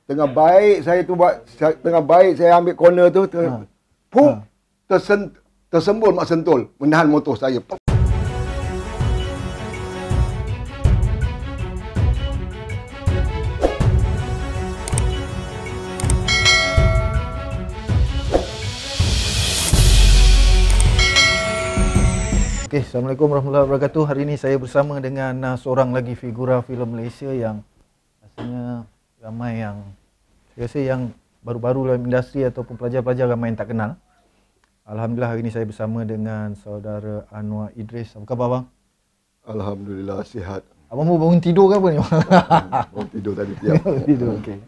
Tengah baik saya tu buat, tengah baik saya ambil corner tu, tersembul Mak Sentul menahan motor saya. Okay, Assalamualaikum warahmatullahi wabarakatuh. Hari ini saya bersama dengan seorang lagi figura filem Malaysia yang rasanya ramai yang saya rasa yang baru-baru dalam industri ataupun pelajar-pelajar ramai yang tak kenal. Alhamdulillah hari ini saya bersama dengan saudara Anwar Idris. Apa khabar bang? Alhamdulillah sihat. Abang mau bangun tidur ke apa ni? Bangun tidur tadi tiap. Tidur, okey.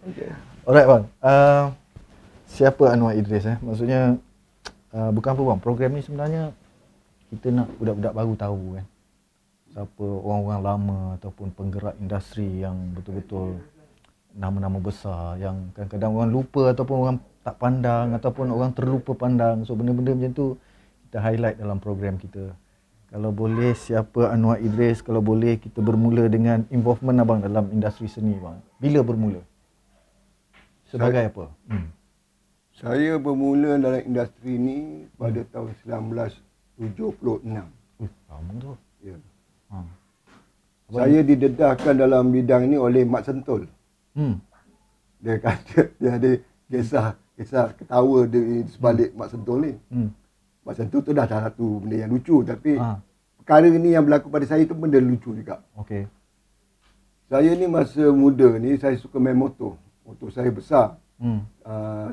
Alright bang. Siapa Anwar Idris Maksudnya bukan apa bang, program ni sebenarnya kita nak budak-budak baru tahu kan siapa orang-orang lama ataupun penggerak industri yang betul-betul nama-nama besar yang kadang-kadang orang lupa ataupun orang tak pandang ataupun orang terlupa pandang. So benda-benda macam tu kita highlight dalam program kita. Kalau boleh, siapa Anwar Idris? Kalau boleh kita bermula dengan involvement abang dalam industri seni bang. Bila bermula? Sebagai apa? Saya bermula dalam industri ni pada tahun 1976. Lama tu. Ya. Saya didedahkan dalam bidang ni oleh Mak Sentul. Dia kata dia ada kisah ketawa di sebalik Mak Sentul ni. Mak Sentul tu dah satu benda yang lucu, tapi perkara ni yang berlaku pada saya tu benda lucu juga. Okey. Saya ni masa muda ni saya suka main motor. Motor saya besar.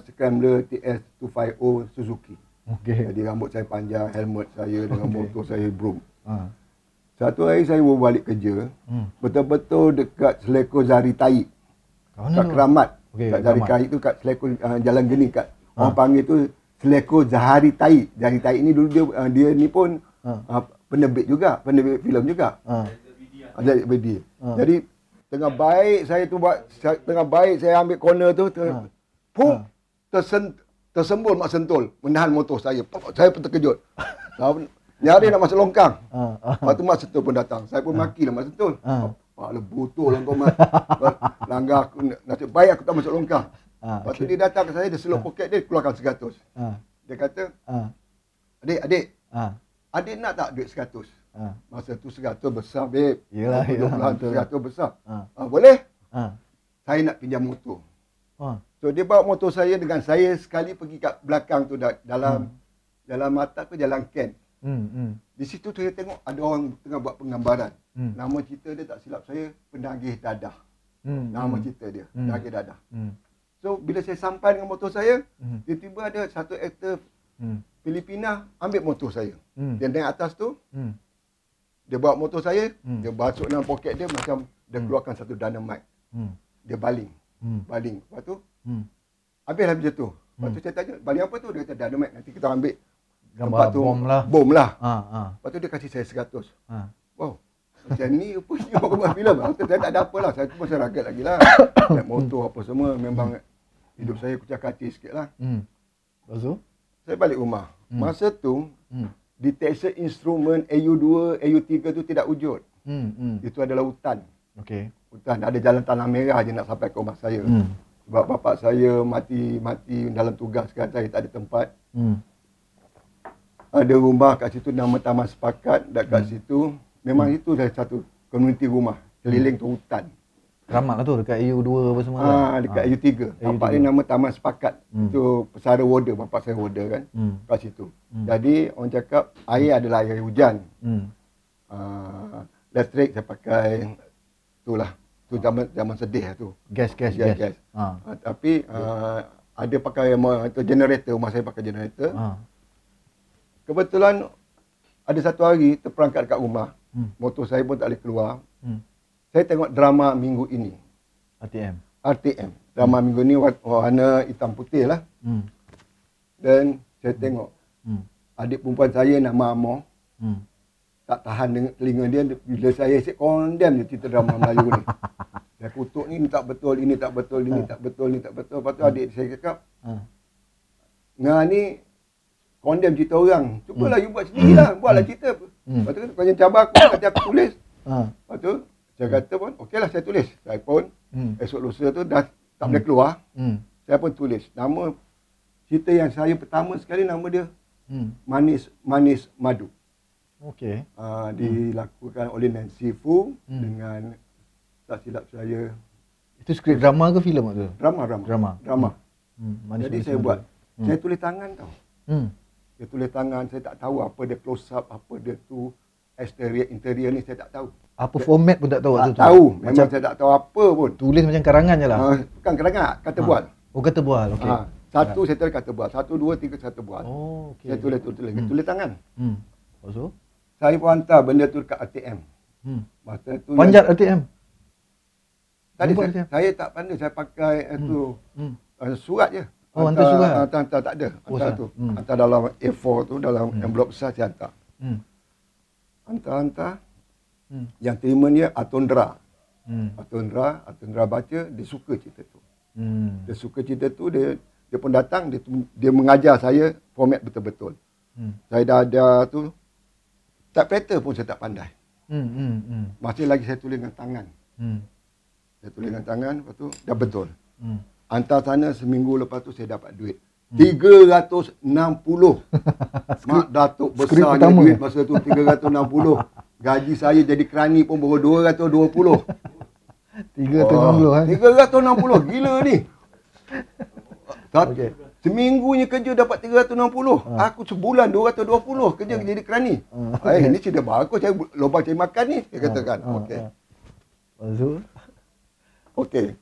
Scrambler TS250 Suzuki. Okay. Jadi rambut saya panjang, helmet saya dengan motor saya Brum. Satu hari saya baru balik kerja, betul-betul dekat Seleko Zari Taib. Kat Keramat. Kat Zari Taib tu kat Seleko Jalan Geni kat. Orang panggil tu Seleko Zahari Taib. Zahari Taib ni dulu dia ni pun penerbit juga, penerbit filem juga. Jadi BD. Jadi tengah baik saya tu buat, tengah baik saya ambil corner tu, tersembul Mak Sentul menahan motor saya. Saya pun terkejut. Nyari nak masuk longkang. Lepas tu Mak Sentul pun datang. Saya pun makilah Mak Sentul. Pak betul lah kau Mat. Langgar aku, nasib baik aku tak masuk longkang. Lepas tu dia datang ke saya, dia selop poket dia, keluarkan 100. Dia kata, adik, adik nak tak duit 100? Masa tu 100 besar babe. Yelah. 100 besar. Boleh? Saya nak pinjam motor. So dia bawa motor saya dengan saya sekali pergi kat belakang tu dalam mata tu jalan Ken. Di situ tu saya tengok ada orang tengah buat penggambaran. Nama cerita dia tak silap saya Penagih Dadah. Nama cerita dia Penagih Dadah. So bila saya sampai dengan motor saya, tiba-tiba ada satu aktor Filipina ambil motor saya. Dia naik atas tu, dia bawa motor saya, dia masuk dalam poket dia macam dia keluarkan satu dynamite. Dia baling. Lepas tu habislah macam tu. Lepas tu saya tanya, baling apa tu? Dia kata dynamite, nanti kita ambil gambar tempat tu bom lah. Lepas tu dia kasih saya 100. Wow, macam ni rupanya orang buat filem. Saya tak ada apa lah, saya tu masih ragat lagi lah. Naik motor apa semua, memang hidup saya kucak hati sikit lah. Lepas tu? Saya balik rumah. Masa tu detection instrument AU2, AU3 tu tidak wujud. Itu adalah hutan. Okey. Hutan, ada jalan tanah merah je nak sampai ke rumah saya. Sebab bapak saya mati dalam tugas kan, saya tak ada tempat. Ada rumah kat situ nama Taman Sepakat, dekat situ. Memang itu dah satu komuniti rumah. Keliling tu hutan. Keramat lah tu dekat AU2 apa semua dekat AU3. Bapak ni nama Taman Sepakat. Itu pesara warder, bapak saya warder kan. Kat situ. Jadi orang cakap air adalah air hujan. Elektrik saya pakai itulah. Tu zaman sedih lah tu. Gas. Tapi ada pakai generator, rumah saya pakai generator. Kebetulan ada satu hari terperangkap dekat rumah. Motor saya pun tak boleh keluar. Saya tengok drama minggu ini. RTM. Drama minggu ni warna hitam putih lah. Dan saya tengok adik perempuan saya nama Amor. Tak tahan dengan telinga dia bila saya asyik condemn dia cerita drama Melayu ni. Dia kutuk ni tak betul, ini tak betul, ini tak betul, ini tak betul. Lepas tu adik saya cakap, Ngah ni condemn cerita orang. Cubalah you buat sendirilah, buatlah cerita. Lepas tu kau jangan cabar aku, kata aku tulis. Lepas tu saya kata pun, okeylah saya tulis. Saya pun esok lusa tu dah tak boleh keluar. Saya pun tulis nama cerita yang saya pertama sekali, nama dia Manis Madu. Okey. Dilakukan oleh Nancy Fu dengan, tak silap saya, itu skrip drama ke filem tu? Drama. Jadi saya buat, saya tulis tangan tau. Saya tulis tangan, saya tak tahu apa dia close up, apa dia tu exterior, interior ni saya tak tahu. Apa format pun tak tahu waktu tu? Tak tahu, memang saya tak tahu apa pun. Tulis macam karangan je lah? Bukan karangan, kata bual. Oh, kata bual, okey. Satu saya tulis kata bual, 1, 2, 3 kata bual. Oh, okey. Saya tulis tangan. Lepas tu? Saya pun hantar benda tu dekat ATM. Masa tu panjat ATM? Tadi saya tak pandai, saya pakai surat je. Oh, hantar surat? Hantar tak ada. Hantar tu. Hantar dalam A4 tu, dalam envelope besar saya hantar. Hantar. Yang terima dia Atondra. Atondra baca, dia suka cerita tu. Dia suka cerita tu, dia pun datang, dia mengajar saya format betul-betul. Saya dah ada tu, typewriter pun saya tak pandai. Masih lagi saya tulis dengan tangan. Saya tulis dengan tangan, lepas tu dah betul. Hantar sana, seminggu lepas tu saya dapat duit 360. Mak Datuk besarnya duit masa tu 360. Gaji saya jadi kerani pun baru 220. 360 360, gila ni. Okay. Seminggunya kerja dapat 360. Aku sebulan 220 kerja jadi kerani. Ini cerita bagus, saya lubang cari makan ni, saya katakan. Okey. Okey.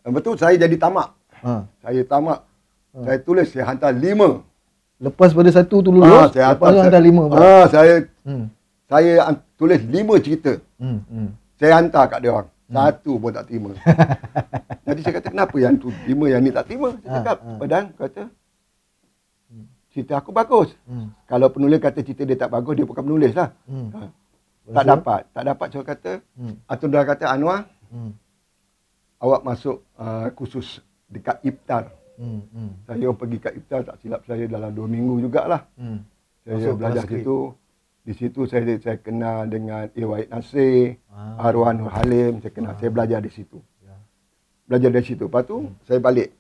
Betul, saya jadi tamak. Saya tamak. Saya tulis, saya hantar 5. Lepas pada satu tu lulus, saya hantar 5. Saya tulis 5 cerita. Saya hantar kat dia orang. Satu pun tak terima. Jadi saya kata, kenapa yang tu 5, yang ni tak terima? Saya cakap, padahal kata, cerita aku bagus. Kalau penulis kata cerita dia tak bagus, dia bukan penulis lah. Tak dapat. Saya kata, Atondra kata, Anwar, awak masuk khusus dekat iftar. Saya pergi kat iftar, tak silap saya dalam 2 minggu jugalah. Saya belajar situ. Di situ saya kenal dengan Wahid Nasir, Arwah Nur Halim, saya belajar di situ. Belajar dari situ. Lepas tu saya balik.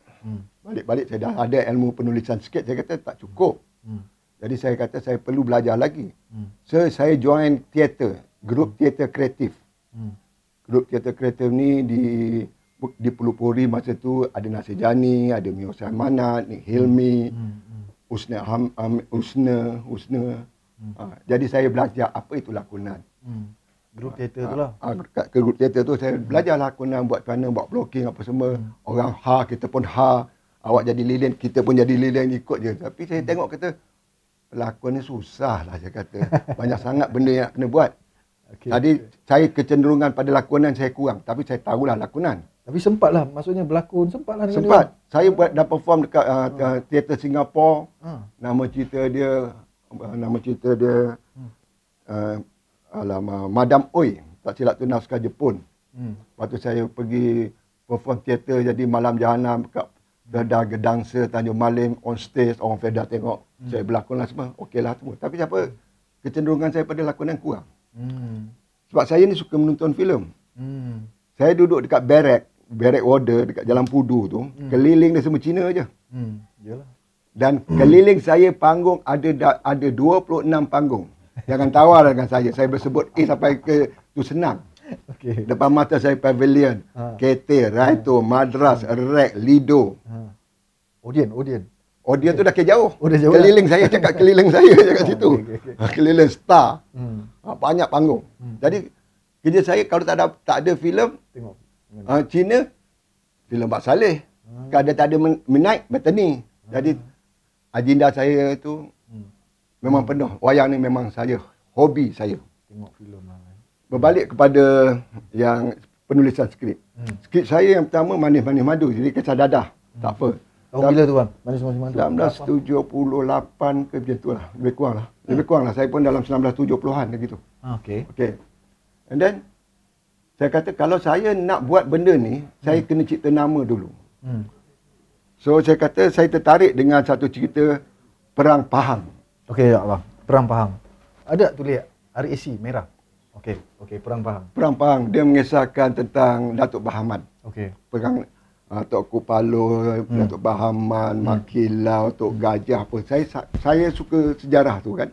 Balik saya dah ada ilmu penulisan sikit, saya kata tak cukup. Jadi saya kata saya perlu belajar lagi. So saya join teater, grup teater kreatif. Grup teater kreatif ni dipelopori masa tu ada Nasir Jani, ada Mio Salmanat, Nik Hilmi, Usna. Jadi saya belajar apa itu lakonan. Grup teater tu lah. Ke grup teater tu saya belajar lakonan, buat mana, buat blocking apa semua. Orang kita pun awak jadi lilin, kita pun jadi lilin, ikut je. Tapi saya tengok kata, pelakon ni susah lah saya kata. Banyak sangat benda yang kena buat. Jadi saya kecenderungan pada lakonan saya kurang. Tapi saya tahulah lakonan. Tapi sempat lah, maksudnya berlakon sempat lah. Sempat. Saya dah perform dekat teater Singapura. Nama cerita dia Madam Oi, tak silap tu naskah Jepun. Lepas tu saya pergi perform teater jadi Malam Jahanam kat Fedah Gedangsa Tanjung Malim, on stage, orang Fedah tengok. Saya berlakon lah semua, okey lah semua. Tapi siapa kecenderungan saya pada lakonan kurang. Sebab saya ni suka menonton filem. Saya duduk dekat barrack warder dekat Jalan Pudu tu, keliling dia semua Cina je. Yalah. Dan keliling saya panggung ada 26 panggung. Jangan tawar dengan saya. Saya bersebut sampai ke tu senang. Depan mata saya Pavilion, KT, Raito, Madras, Rek, Lido. Odien tu dah ke jauh. Keliling saya cakap keliling saya cakap situ. Keliling Star. Banyak panggung. Jadi kerja saya kalau tak ada filem Cina, filem Pak Saleh. Kalau tak ada Midnight, Bethany. Jadi agenda saya tu memang penuh. Wayang ni memang hobi saya. Tengok filem lah. Berbalik kepada yang penulisan skrip. Skrip saya yang pertama Manis Madu. Jadi Kisah Dadah. Tak apa. Tahun bila tu bang? Manis Madu. 1978 ke macam tu lah. Lebih kurang lah. Saya pun dalam 1970-an begitu. Okay. And then saya kata kalau saya nak buat benda ni, saya kena cipta nama dulu. So saya kata saya tertarik dengan satu cerita Perang Pahang. Okey tak bang? Perang Pahang. Ada tulis RAC merah. Okey, Perang Pahang. Perang Pahang dia mengisahkan tentang Datuk Bahaman. Okey. Perang Tok Kupalo, Tok Bahaman, Mak Kilau, Tok Gajah apa. Saya suka sejarah tu kan.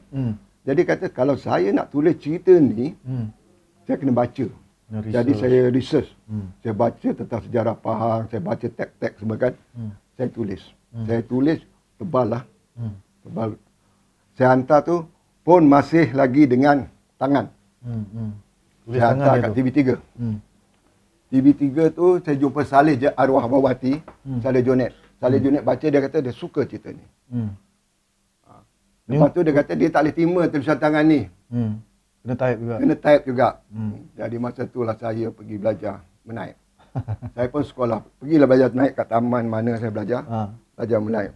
Jadi kata kalau saya nak tulis cerita ni, saya kena baca. Jadi saya research. Saya baca tentang sejarah Pahang, saya baca teks-teks semua kan. Saya tulis. Saya tulis tebal lah. Tebal. Saya hantar tu pun masih lagi dengan tangan. Saya hantar kat TV3. TV3 tu saya jumpa Saleh Arwah Mawati, Saleh Jonet. Saleh Jonet baca, dia kata dia suka cerita ni. Lepas tu dia kata dia tak boleh terima tulisan tangan ni. Kena type juga. Kena type juga. Jadi masa tu lah saya pergi belajar menaip. Saya pun sekolah, pergilah belajar menaip kat taman mana saya belajar. Belajar menaip.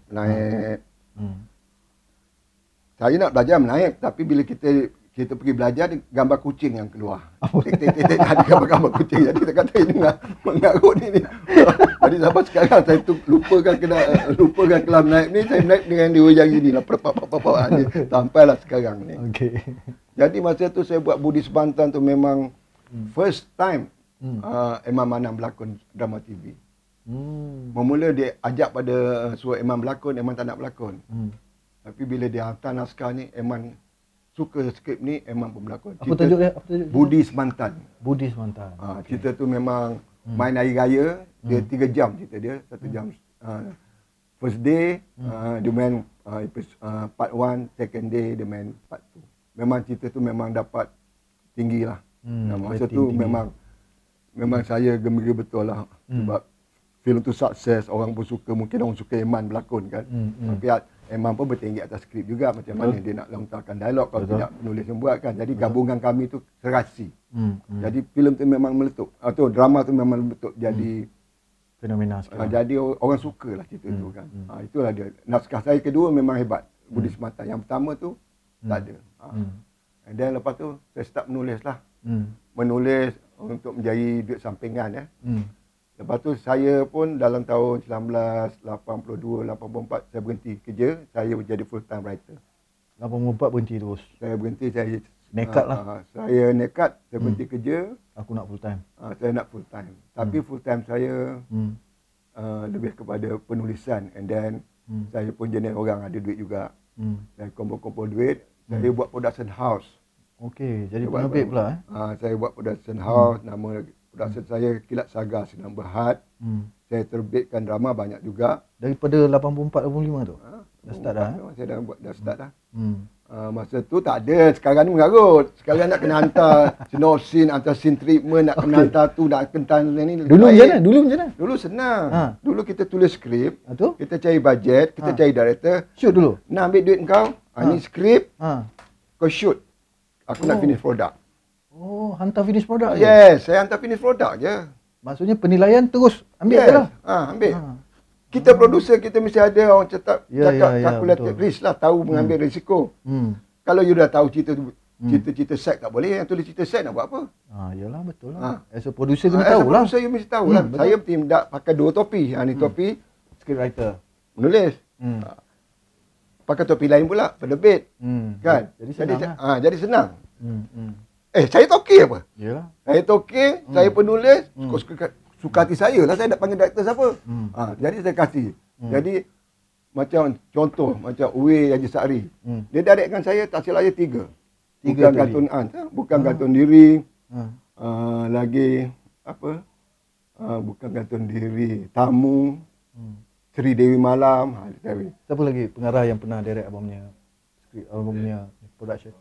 Saya nak belajar menaip, tapi bila kita pergi belajar, gambar kucing yang keluar. Tik-tik-tik ada gambar kucing. Jadi saya kata ini mengarut ni. Jadi sampai sekarang saya tu lupakan kelam naik ni, saya naik dengan dia yang ini lah. Sampailah sekarang ni. Jadi masa tu saya buat Budi Sebantan tu memang first time Imam Manam berlakon drama TV. Memula dia ajak pada suruh Imam berlakon, Imam tak nak berlakon. Tapi bila dia hantar naskah ni, Imam suka skrip ni, Imam pun berlakon. Apa tajuk dia? Budi Sebantan. Budi Sebantan. Cerita tu memang main hari raya, dia 3 jam cerita dia, 1 jam. First day, dia main part 1, second day dia main part 2. Memang cerita tu memang dapat tinggi lah. Masa tu memang saya gembira betul lah. Sebab filem tu sukses, orang pun suka, mungkin orang suka Iman berlakon kan. Tapi Iman pun bertinggi atas skrip juga, macam mana dia nak lontarkan dialog kalau tidak penulis yang buat kan. Jadi gabungan kami tu serasi. Jadi filem tu memang meletup. Drama tu memang meletup jadi fenomena sekarang. Jadi orang sukalah cerita tu kan. Itulah dia. Naskah saya kedua memang hebat, Budi Sebantan. Yang pertama tu tak ada. And then lepas tu saya start menulis lah. Menulis untuk menjadi duit sampingan. Lepas tu saya pun dalam tahun 1982-84 saya berhenti kerja, saya jadi full time writer. 84 berhenti terus. Saya berhenti, saya nekat lah. Saya nekat, saya berhenti kerja. Aku nak full time. Saya nak full time. Tapi full time saya lebih kepada penulisan, and then saya pun jenis orang ada duit juga. Saya kumpul-kumpul duit, saya buat production house. Okey, jadi penerbit pula saya buat production house, nama production saya Kilat Saga Sinar Berhad. Saya terbitkan drama banyak juga. Daripada 84-85 tu? Dah start dah? Saya dah start dah. Masa tu tak ada, sekarang ni mengarut. Sekarang nak kena hantar sinopsis, hantar scene treatment, nak kena hantar tu, nak kena ni. Dulu macam mana? Dulu senang. Dulu kita tulis skrip, tu? kita cari bajet, kita cari director. Shoot dulu? Nak ambil duit kau, ni skrip, kau shoot. Aku nak finish product. Oh, hantar finish product je? Yes, saya hantar finish product je. Maksudnya penilaian terus ambil je lah? Ambil. Kita producer, kita mesti ada orang cakap calculated risk lah, tahu mengambil risiko. Kalau you dah tahu cerita set tak boleh, yang tulis cerita set nak buat apa? Yalah, betul lah. As a producer kena tahu lah. As a producer you mesti tahu lah. Saya tidak pakai 2 topi. Ni topi scriptwriter, menulis. Pakai topi lain pula, penerbit. Kan? Jadi senang lah. Jadi senang. Saya toki apa? Yalah. Saya toki, saya penulis, suka hati saya lah, saya nak panggil director siapa. Jadi saya kasih. Jadi macam contoh, macam Uwe Haji Sa'ri. Dia directkan saya, tak silap saya 3. Bukan kartun bukan kartun diri. Lagi apa? Bukan kartun diri, Tamu. Sri Dewi Malam. Siapa lagi pengarah yang pernah direct abang punya skrip, abang punya production?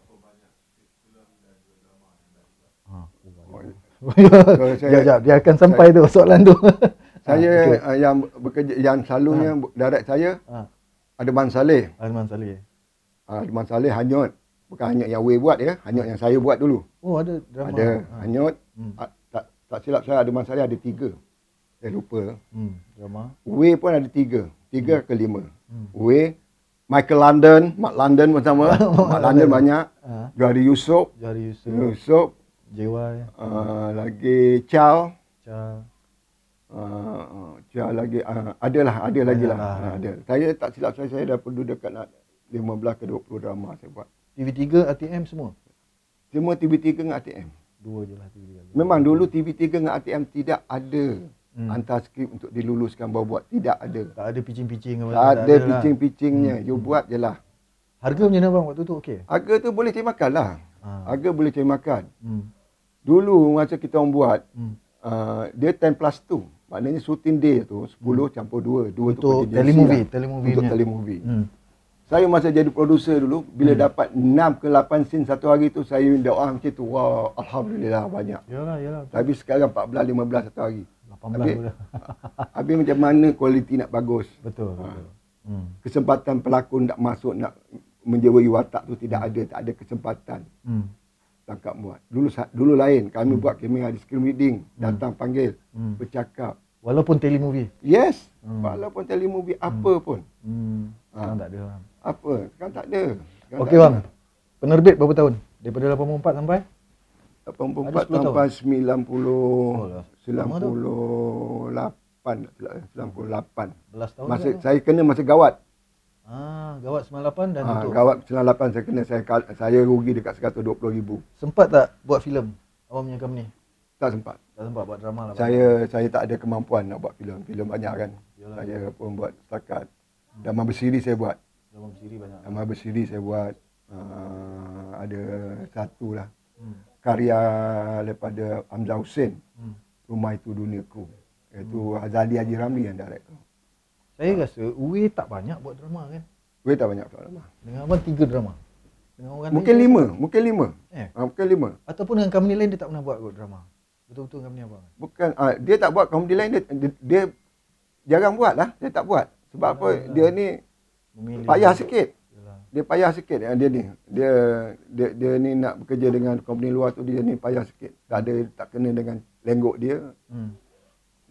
Dia akan sampai tu soalan tu. Saya yang bekerja, yang selalunya direct saya Adman Saleh. Adman Saleh Hanyut. Bukan Hanyut yang Way buat ya, Hanyut yang saya buat dulu. Oh, ada drama. Ada Hanyut. Tak silap saya Adman Saleh ada 3. Saya lupa. Drama. Way pun ada 3 ke 5. Way, Michael London, Mark London pun sama. Mark London banyak. Johari Yusof. JY. Lagi Chow. Lagi ada lagi lah. Ada. Saya tak silap saya dah perlu dekat nak 15 ke 20 drama saya buat. TV3, ATM semua? Semua TV3 dengan ATM. 2 je lah TV3. Memang dulu TV3 dengan ATM tidak ada hantar skrip untuk diluluskan baru buat. Tidak ada. Tak ada pitching-pitching. Tak ada pitching-pitchingnya. You buat je lah. Harga macam mana bang waktu tu okey? Harga tu boleh cari makan lah. Harga boleh cari makan. Dulu masa kita orang buat, dia 10 plus 2. Maknanya shooting day tu 10 campur 2. 2 untuk tu telemovie. Untuk telemovie. Saya masa jadi producer dulu, bila dapat 6 ke 8 scene satu hari tu, saya doa macam tu. Wah, Alhamdulillah banyak. Yalah. Tapi sekarang 14-15 satu hari. 18 habis macam mana kualiti nak bagus. Betul. Kesempatan pelakon nak masuk, nak menjewai watak tu tidak ada. Tak ada kesempatan. Tangkap buat. Dulu lain. Kami buat kamera di screen reading. Datang panggil. Bercakap. Walaupun telemovie? Yes. Walaupun telemovie apa pun. Sekarang tak ada orang. Apa? Sekarang tak ada. Okey bang. Penerbit berapa tahun? Daripada 84 sampai? 84 sampai 98. 11 tahun. Masa saya kena masa gawat. Gawat 98 dan tutup. Gawat 98 saya kena, saya rugi dekat 120,000. Sempat tak buat filem awak punya company? Tak sempat. Tak sempat buat drama lah. Saya tak ada kemampuan nak buat filem. Filem banyak kan. Yalah, saya pun buat setakat. Drama bersiri saya buat. Drama bersiri banyak. Drama bersiri saya buat. Ada satu lah. Karya daripada Hamzah Hussein. Rumah Itu Duniaku. Iaitu Hazali Haji Ramli yang direct. Saya rasa Uwe tak banyak buat drama kan? Uwe tak banyak buat drama. Dengan abang 3 drama. Dengan orang mungkin lain 5. Mungkin 5. Mungkin 5. Ataupun dengan company lain dia tak pernah buat drama. Betul-betul company abang? Bukan. Dia tak buat company lain. Dia jarang buat lah. Dia tak buat. Sebab apa? Dia ni payah sikit. Dia payah sikit. Dia ni. Dia ni nak bekerja dengan company luar tu, dia ni payah sikit. Tak kena dengan lenggok dia.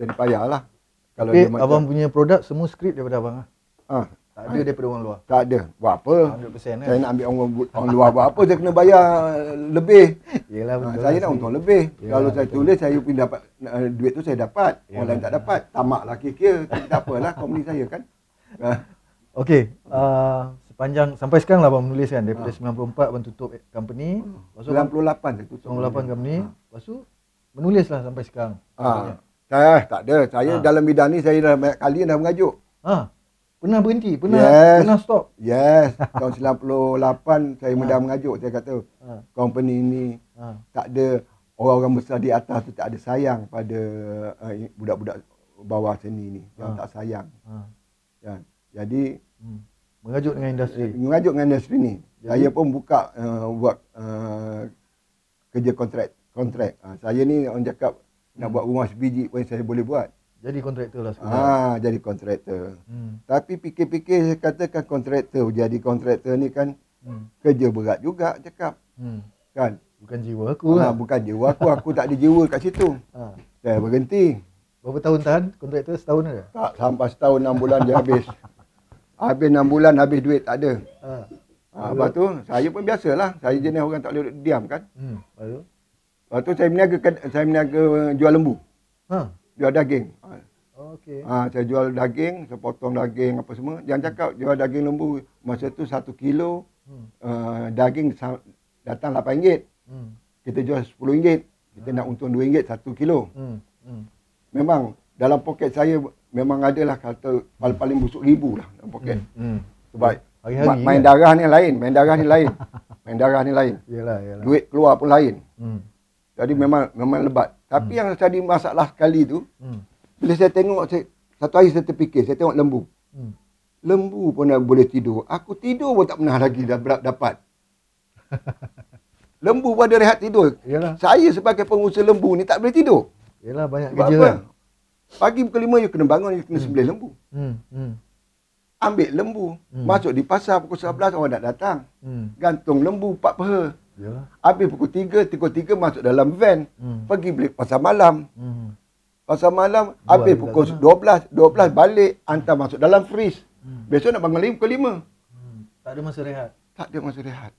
Jadi payah lah. Kalau dia abang punya produk semua skrip daripada abang lah? Tak ada daripada orang luar? Tak ada. Buat apa? 100% Saya nak ambil orang luar buat apa? Saya kena bayar lebih. Yelah betul. Saya nak untung lebih. Kalau saya tulis, saya pun dapat duit tu saya dapat. Orang lain tak dapat. Tamak lah kira-kira. Tak apalah company saya kan. Okey. Sepanjang sampai sekarang lah abang menulis kan, daripada 94 abang tutup company. 98 saya tutup. 98 company. Lepas tu menulis lah sampai sekarang. Tak ada. Saya dalam bidang ni saya dah banyak kali dah mengajuk. Pernah berhenti? Pernah stop? Yes. Tahun 98 saya dah mengajuk. Saya kata company ni tak ada, orang-orang besar di atas tu tak ada sayang pada budak-budak bawah sini ni. Yang tak sayang. Jadi mengajuk dengan industri. Mengajuk dengan industri ni. Jadi, saya pun buka buat kerja kontrak. Saya ni orang cakap nak buat rumah sebiji pun saya boleh buat. Jadi kontraktor lah sekarang. Jadi kontraktor. Tapi fikir-fikir saya katakan kontraktor. Jadi kontraktor ni kan kerja berat juga cakap. Kan? Bukan jiwa aku lah. Bukan jiwa aku. Aku tak ada jiwa kat situ. Saya berhenti. Berapa tahun tahan kontraktor? Setahun ada? Tak, sampai setahun 6 bulan dia habis. Habis 6 bulan habis duit tak ada. Lepas tu saya pun biasalah. Saya jenis orang tak boleh diam kan. Lepas tu saya meniaga jual lembu. Jual daging. Okey. Saya jual daging, saya potong daging apa semua. Jangan cakap jual daging lembu, masa tu 1 kilo daging datang RM8. Kita jual RM10. Kita nak untung RM2 1 kilo. Memang dalam poket saya memang adalah kata paling busuk RM1,000 lah dalam poket. Sebab hari-hari main darah ni lain, main darah ni lain. Yalah. Duit keluar pun lain. Jadi memang lebat. Tapi yang jadi masalah sekali tu, bila saya tengok, satu hari saya terfikir, saya tengok lembu. Lembu pun dah boleh tidur. Aku tidur pun tak pernah lagi dapat. Lembu pun ada rehat tidur. Yalah. Saya sebagai pengusaha lembu ni tak boleh tidur. Yalah, banyak sebab kerja apa? kan. Pagi pukul 5 you kena bangun, you kena sembelih lembu. Ambil lembu, masuk di pasar pukul 11 orang nak datang. Gantung lembu 4 peha. Yalah. Habis pukul 3 masuk dalam van. Pergi beli pasar malam. Pasar malam, habis pukul 12 balik, hantar masuk dalam fridge. Besok nak bangun pukul 5. Tak ada masa rehat. Tak ada masa rehat.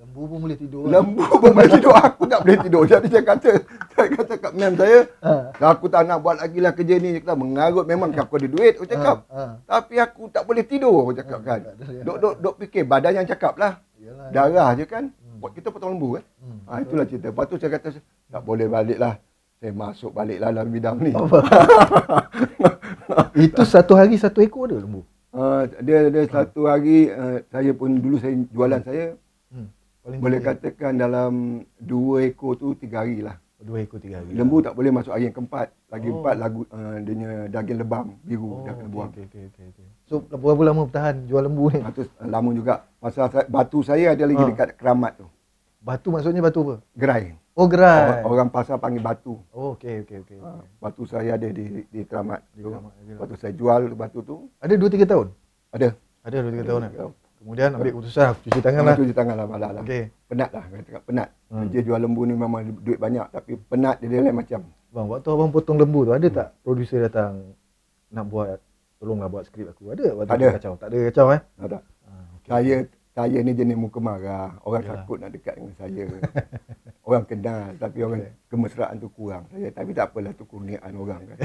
Lembu pun boleh tidur. Lembu pun boleh tidur. Aku tak boleh tidur. Jadi saya kata kat mem saya, aku tak nak buat lagi lah kerja ni. Dia kata, mengarut memang aku ada duit. Aku cakap. Tapi aku tak boleh tidur. Aku cakap kan. Duk fikir. Badan yang cakap lah. Darah je kan. Kita potong lembu kan. Itulah cerita. Lepas tu saya kata, tak boleh balik lah. saya masuk baliklah dalam bidang ni. Itu satu hari satu ekor ada lembu? Dia satu hari, saya pun dulu saya jualan saya, boleh katakan dalam 2 ekor tu 3 hari lah. 2 ekor 3 hari. Lembu tak boleh masuk hari yang keempat. Lagi 4 dia daging lebam biru dah kena buang. Okay. So berapa lama bertahan jual lembu ni? Itu lama juga. Pasal batu saya ada lagi dekat keramat tu. Batu maksudnya batu apa? Gerai. Oh, gerai. Orang pasar panggil batu. Oh, okey. Batu saya ada di keramat. Batu saya jual batu tu. Ada 2-3 tahun? Ada 2-3 tahun lah. Kemudian ambil keputusan cuci tangan lah. Cuci tangan lah malah lah. Okey. Penat lah, kata penat. Dia jual lembu ni memang duit banyak tapi penat dia lain macam. Bang, waktu abang potong lembu tu ada tak producer datang nak buat, tolonglah buat skrip aku? Ada waktu ada. Kacau? Tak ada kacau Tak. Okay. Saya ni jenis muka marah. Orang takut nak dekat dengan saya. Orang kenal tapi orang kemesraan tu kurang. Saya tapi tak apalah tu kurniaan orang kan.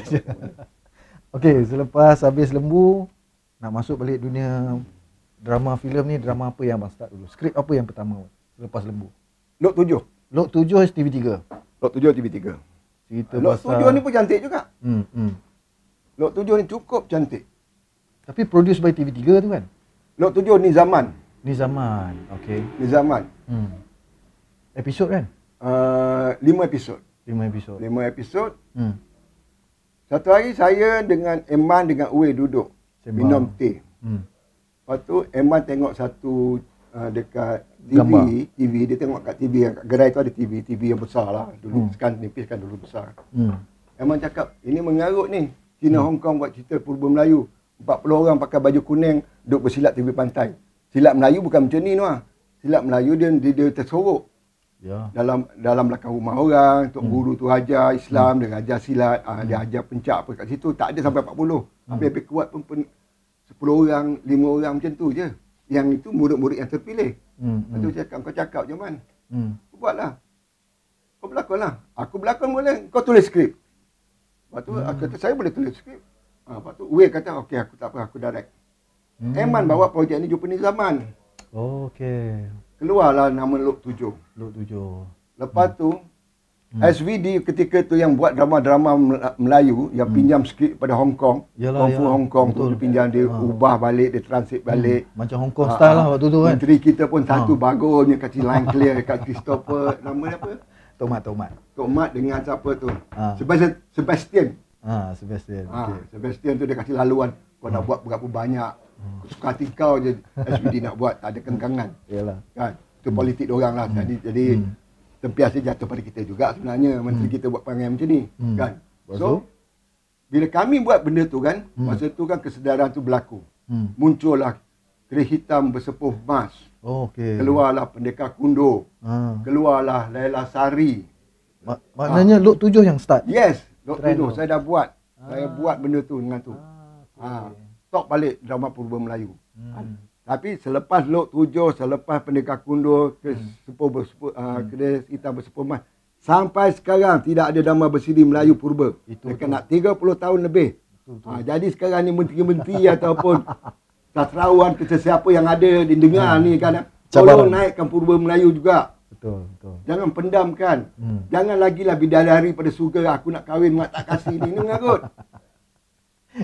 Okey, selepas habis lembu nak masuk balik dunia drama filem ni, drama apa yang abang start dulu? Skrip apa yang pertama selepas lembu? Lot 7. Lot 7 TV3. Lot 7 TV3. Cerita Lot pasal 7 ni pun cantik juga. Lot 7 ni cukup cantik. Tapi produce by TV3 tu kan? Lot 7 ni zaman. Ni zaman. Okey. Ni zaman. Episod kan? 5 episod. 5 episod. 5 episod. Satu hari saya dengan Eman dengan Uwe duduk minum teh. Lepas tu Eman tengok satu dekat TV, dia tengok kat TV, kat gerai tu ada TV yang besar lah dulu, sekarang nipis kan dulu besar. Eman cakap, ini mengarut ni, Cina Hong Kong buat cerita purba Melayu, 40 orang pakai baju kuning duduk bersilat tepi pantai. Silat Melayu bukan macam ni Noah. Silat Melayu dia tersorok. Ya. Dalam belakang rumah orang, tok guru tu ajar Islam, dia ajar silat, dia ajar pencak apa kat situ, tak ada sampai 40. Habis kuat pun 10 orang, 5 orang macam tu je. Yang itu murid-murid yang terpilih. Lepas tu cakap, kau cakap je Man. Kau buatlah. Kau berlakon lah. Aku berlakon boleh, kau tulis skrip. Lepas tu aku kata, saya boleh tulis skrip. Lepas tu Uwe kata, okey aku tak apa, aku direct. Eman bawa projek ni Jumpa Ni Zaman. Oh, okey. Keluarlah nama Lot 7. Lot 7. Lepas tu, SVD ketika tu yang buat drama-drama Melayu yang pinjam skrip pada Hong Kong. Kung Fu Hong Kong tu dia pinjam, dia ubah balik, dia transit balik. Macam Hong Kong style lah waktu tu kan. Menteri kita pun satu bagusnya kasi line clear kat Christopher, nama dia apa? Tok Mat dengan siapa tu? Sebastian. Sebastian. Sebastian tu dia kasi laluan. Kau nak buat berapa banyak, suka hati kau je SVD nak buat, tak ada kengkangan. Yalah. Kan? Itu politik diorang lah. Jadi tempias dia jatuh pada kita juga sebenarnya. Menteri kita buat perangai macam ni. Kan? So, bila kami buat benda tu kan, masa tu kan kesedaran tu berlaku. Muncullah keris hitam bersepuh emas. Keluarlah Pendekar Kundo. Keluarlah Laila Sari. Maknanya Lot 7 yang start? Yes, Lot 7. Saya dah buat. Saya buat benda tu dengan tu. Stop balik drama purba Melayu. Tapi selepas Lot 7, selepas Pendekar Kundo, keris hitam bersepuh emas, sampai sekarang tidak ada drama bersiri Melayu purba. Dekat nak 30 tahun lebih. Jadi sekarang ni menteri-menteri ataupun sastrawan ke sesiapa yang ada di dengar ni kan, tolong naikkan purba Melayu juga. Betul. Jangan pendamkan. Jangan lagilah bidadari pada surga aku nak kahwin mak tak kasih ni mengarut.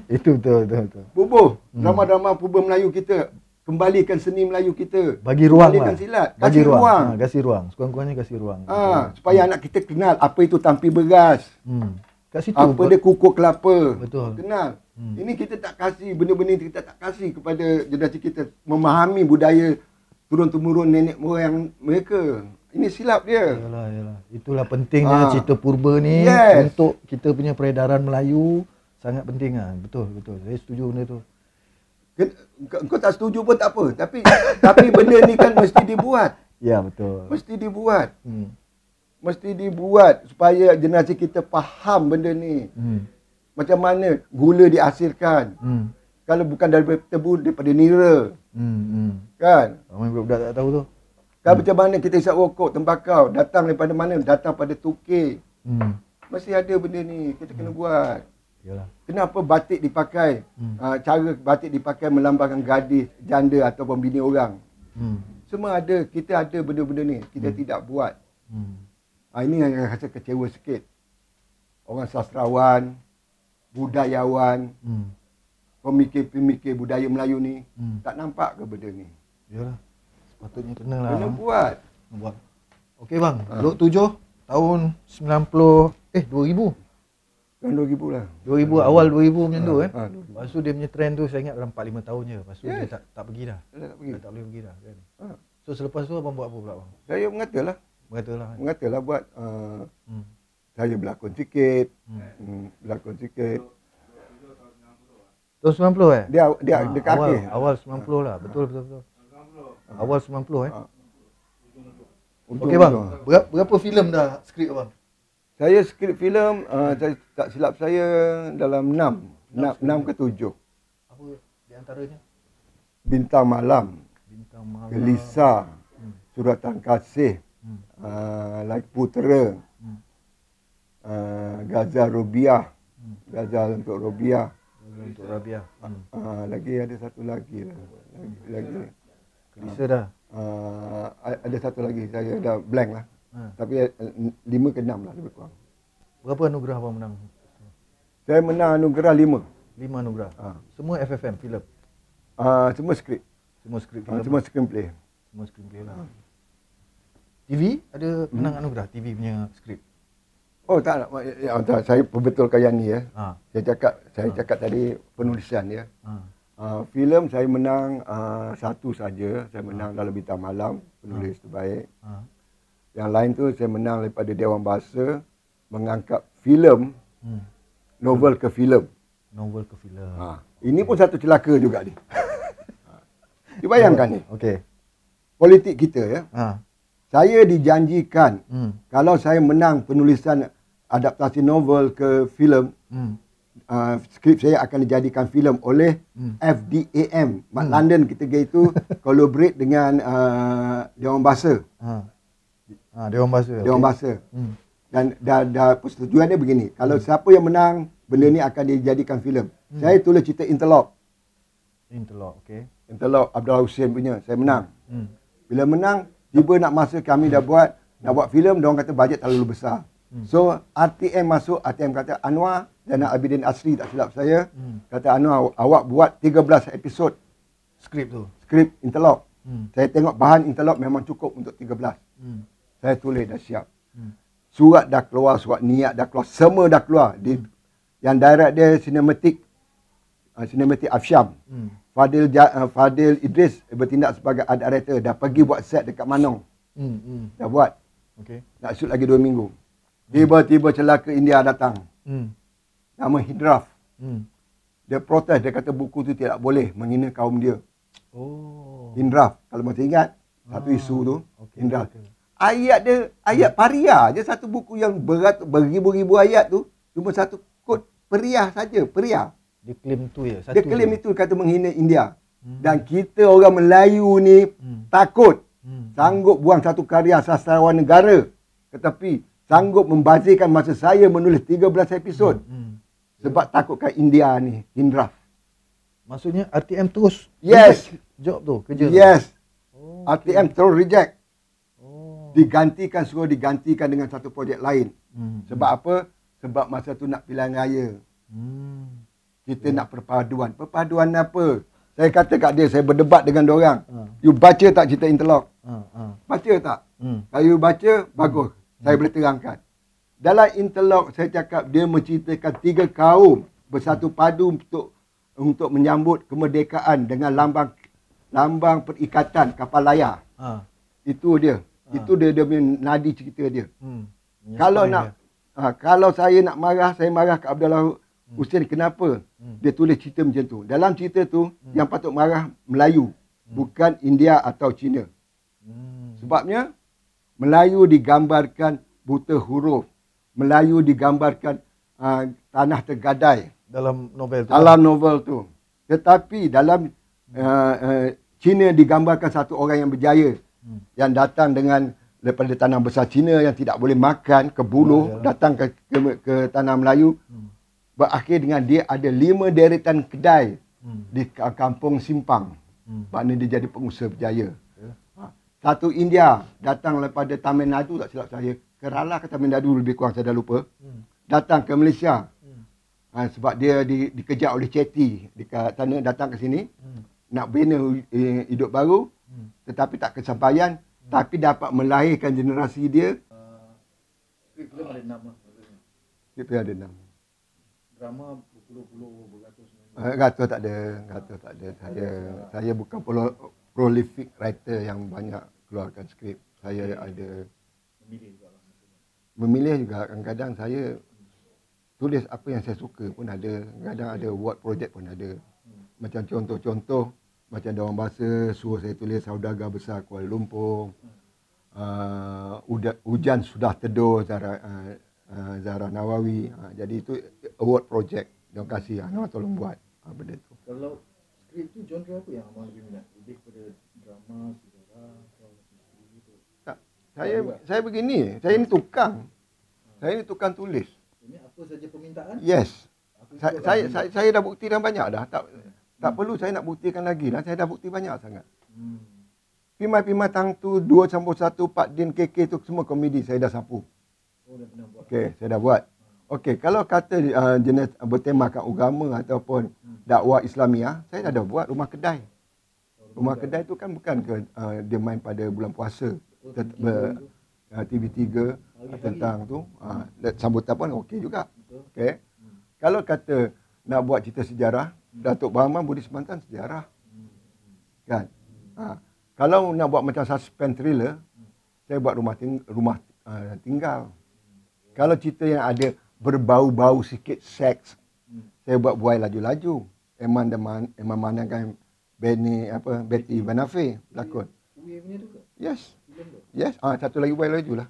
Itu betul. Bubuh drama-drama purba Melayu kita. Kembalikan seni Melayu kita. Bagi ruang Kembalikan lah. silat. Kasih ruang. Kasih ruang. Sekurang-kurangnya kasih ruang. Supaya anak kita kenal apa itu tampi beras. Kat situ. Apa dia kukuh kelapa. Betul. Kenal. Ini kita tak kasih, benda-benda kita tak kasih kepada generasi kita. Memahami budaya turun-temurun nenek moyang mereka. Ini silap dia. Yalah. Itulah pentingnya cerita purba ni untuk kita punya peredaran Melayu. Sangat penting lah. Betul. Saya setuju benda tu. Kau tak setuju pun tak apa. Tapi benda ni kan mesti dibuat. Ya, betul. Mesti dibuat. Mesti dibuat supaya generasi kita faham benda ni. Macam mana gula dihasilkan. Kalau bukan daripada tebu, daripada nira. Kan? Ramai budak tak tahu tu. Kan macam mana kita isap rokok, tembakau. Datang daripada mana? Datang pada tukik. Mesti ada benda ni. Kita kena buat. Yalah. Kenapa batik dipakai? Cara batik dipakai melambangkan gadis, janda ataupun bini orang. Semua ada. Kita ada benda-benda ni. Kita tidak buat. Ini yang rasa kecewa sikit. orang sastrawan, budayawan, pemikir-pemikir budaya Melayu ni tak nampak ke benda ni? Yalah. Sepatutnya kenalah. Kena buat. Okey bang, Lok 7 tahun 2000. Tahun 2000 lah. 2000 awal 2000 macam tu kan. 2000. Lepas tu dia punya trend tu saya ingat dalam 4-5 tahun je. Lepas tu Yes. dia tak pergi dah. Dia tak pergi. Dah tak boleh pergi dah kan. Ha. So selepas tu abang buat apa pula bang? Saya mengatalah. Mengatalah kan. Mengatalah buat saya berlakon sikit. Berlakon sikit. Tahun 90 eh? Dia dekat awal, akhir. awal 90 lah. Betul. Awal 90 eh. Untuk Okey bang, berapa filem dah skrip abang? Saya skrip filem, saya tak silap saya dalam 6 ke 7. Apa di antaranya? Bintang Malam, Bintang Malam. Gelisah, Suratan Kasih, Lagi Putera, Gazal Robiah, Gazal untuk Robiah. Untuk Rabiah. Lagi ada satu lagi lah. Lagi. Kelisa dah. Ada satu lagi, saya dah blank lah. Tapi 5 ke 6 lah lebih kurang. Berapa anugerah abang menang? Saya menang anugerah 5. 5 anugerah. Semua FFM filem. Semua skrip. Semua skrip filem. Semua screenplay. Semua screenplay lah. TV ada menang anugerah TV punya skrip. Oh tak, tak, saya perbetulkan yang ni ya. Saya cakap tadi penulisan ya. Filem saya menang satu saja, saya menang dalam Bintang Malam, penulis terbaik. Yang lain tu saya menang daripada Dewan Bahasa mengangkat filem novel ke filem. Novel ke filem. Ini pun satu celaka juga ni. Dibayangkan ni. Okey. Politik kita ya. Saya dijanjikan kalau saya menang penulisan adaptasi novel ke filem, skrip saya akan dijadikan filem oleh FDAM. London ketika itu collaborate dengan Dewan Bahasa. Dewan Bahasa. Dewan Bahasa. Dan dah persetujuannya begini. Kalau siapa yang menang, benda ni akan dijadikan filem. Saya tulis cerita Interlock. Interlock, okey. Interlock Abdullah Hussein punya. Saya menang. Bila menang, tiba nak masa kami dah nak buat filem, dia orang kata bajet terlalu besar. So RTM masuk, RTM kata Anwar dan Abidin Asri tak silap saya, kata Anwar awak buat 13 episod Skrip tu. skrip Interlock. Saya tengok bahan Interlock memang cukup untuk 13. Saya tulis dah siap. Surat dah keluar, surat niat dah keluar, semua dah keluar. Yang direct dia Cinematic Afsyam. Fadil Idris bertindak sebagai art director, dah pergi buat set dekat Manong. Dah buat. Okey. Nak shoot lagi 2 minggu. Tiba-tiba celaka India datang. Nama Hindraf. Dia protes, dia kata buku tu tidak boleh menghina kaum dia. Oh. Hindraf, kalau masih ingat satu isu tu, Hindraf. Okay. Ayat dia, ayat paria je, satu buku yang beribu-ribu ayat tu, cuma satu kod periah saja, periah. Dia claim tu ya, satu. Dia claim itu kata menghina India. Dan kita orang Melayu ni takut sanggup buang satu karya sastrawan negara ke tepi, sanggup membazirkan masa saya menulis 13 episod. Sebab takutkan India ni, Hindraf. Maksudnya RTM terus Yes. job tu, kerja Yes. tu. RTM terus reject. Suruh digantikan dengan satu projek lain. Sebab apa? Sebab masa tu nak pilihan raya. Kita nak perpaduan. Perpaduan apa? Saya kata kat dia, saya berdebat dengan diorang. You baca tak cerita Interlock? Baca tak? Kalau you baca, bagus. Saya boleh terangkan. Dalam Interlock, saya cakap dia menceritakan 3 kaum bersatu padu untuk menyambut kemerdekaan dengan lambang perikatan kapal layar. Itu dia. Itu dia punya nadi cerita dia. Kalau kalau saya nak marah, saya marah ke Abdullah Hussein. Kenapa? Dia tulis cerita macam tu. Dalam cerita tu, yang patut marah Melayu. Bukan India atau Cina. Sebabnya, Melayu digambarkan buta huruf. Melayu digambarkan tanah tergadai. Dalam novel tu. Dalam novel tu. Tetapi dalam Cina digambarkan satu orang yang berjaya. Yang datang daripada tanah besar Cina yang tidak boleh makan, ke buluh, datang ke tanah Melayu. Berakhir dengan dia ada 5 deretan kedai di kampung Simpang. Maknanya dia jadi pengusaha berjaya. Satu India datang daripada Tamil Nadu, tak silap saya. Kerala ke Tamil Nadu lebih kurang, saya dah lupa. datang ke Malaysia. Sebab dia dikejar oleh Chetty dekat sana, datang ke sini nak bina hidup baru, tetapi tak kesampaian, tapi dapat melahirkan generasi dia. Skrip film ada 6 lah. Skrip film ada 6. Drama berpuluh-puluh, beratus. Ratus tak ada. Saya bukan prolific writer yang banyak keluarkan skrip. Saya ada memilih juga. Kadang-kadang saya tulis apa yang saya suka pun ada. Kadang ada word project pun ada. Macam contoh-contoh, macam Dawang Bahasa suruh saya tulis Saudagar Besar Kuala Lumpur. Hujan Sudah Teduh, Zahra Nawawi. Jadi itu award project. Dia kasih, Anwar tolong buat benda tu. Kalau skrip tu genre apa yang abang lebih minat? Lebih kepada drama, sejarah atau misteri gitu? Tak, saya begini, saya ni tukang. Saya ni tukang tulis. Ini apa saja permintaan? Yes. Saya dah bukti dah banyak dah. Tak perlu saya nak buktikan lagi dah. Saya dah bukti banyak sangat. Pimai-pimai Tang tu 2-1 Pak Din KK tu semua komedi saya dah sapu. Oh, dah pernah buat. Okey, saya dah buat. Okey, kalau kata jenis bertemakan agama ataupun dakwah Islamiah, saya dah buat Rumah Kedai. Rumah Kedai tu kan bukan ke dia main pada bulan puasa. TV3 tentang tu, sambutan pun okey juga. Okey. Kalau kata nak buat cerita sejarah, Datuk Bahman Budi Semantan sejarah. Kan? Kalau nak buat macam suspense thriller, saya buat rumah tinggal. Kalau cerita yang ada berbau-bau sikit seks, saya buat Buai Laju-Laju. Eman Manangkan Betty Banafe lakon. Uwe punya tu ke? Yes. Filem tu? Yes. Satu lagi Buai Laju lah.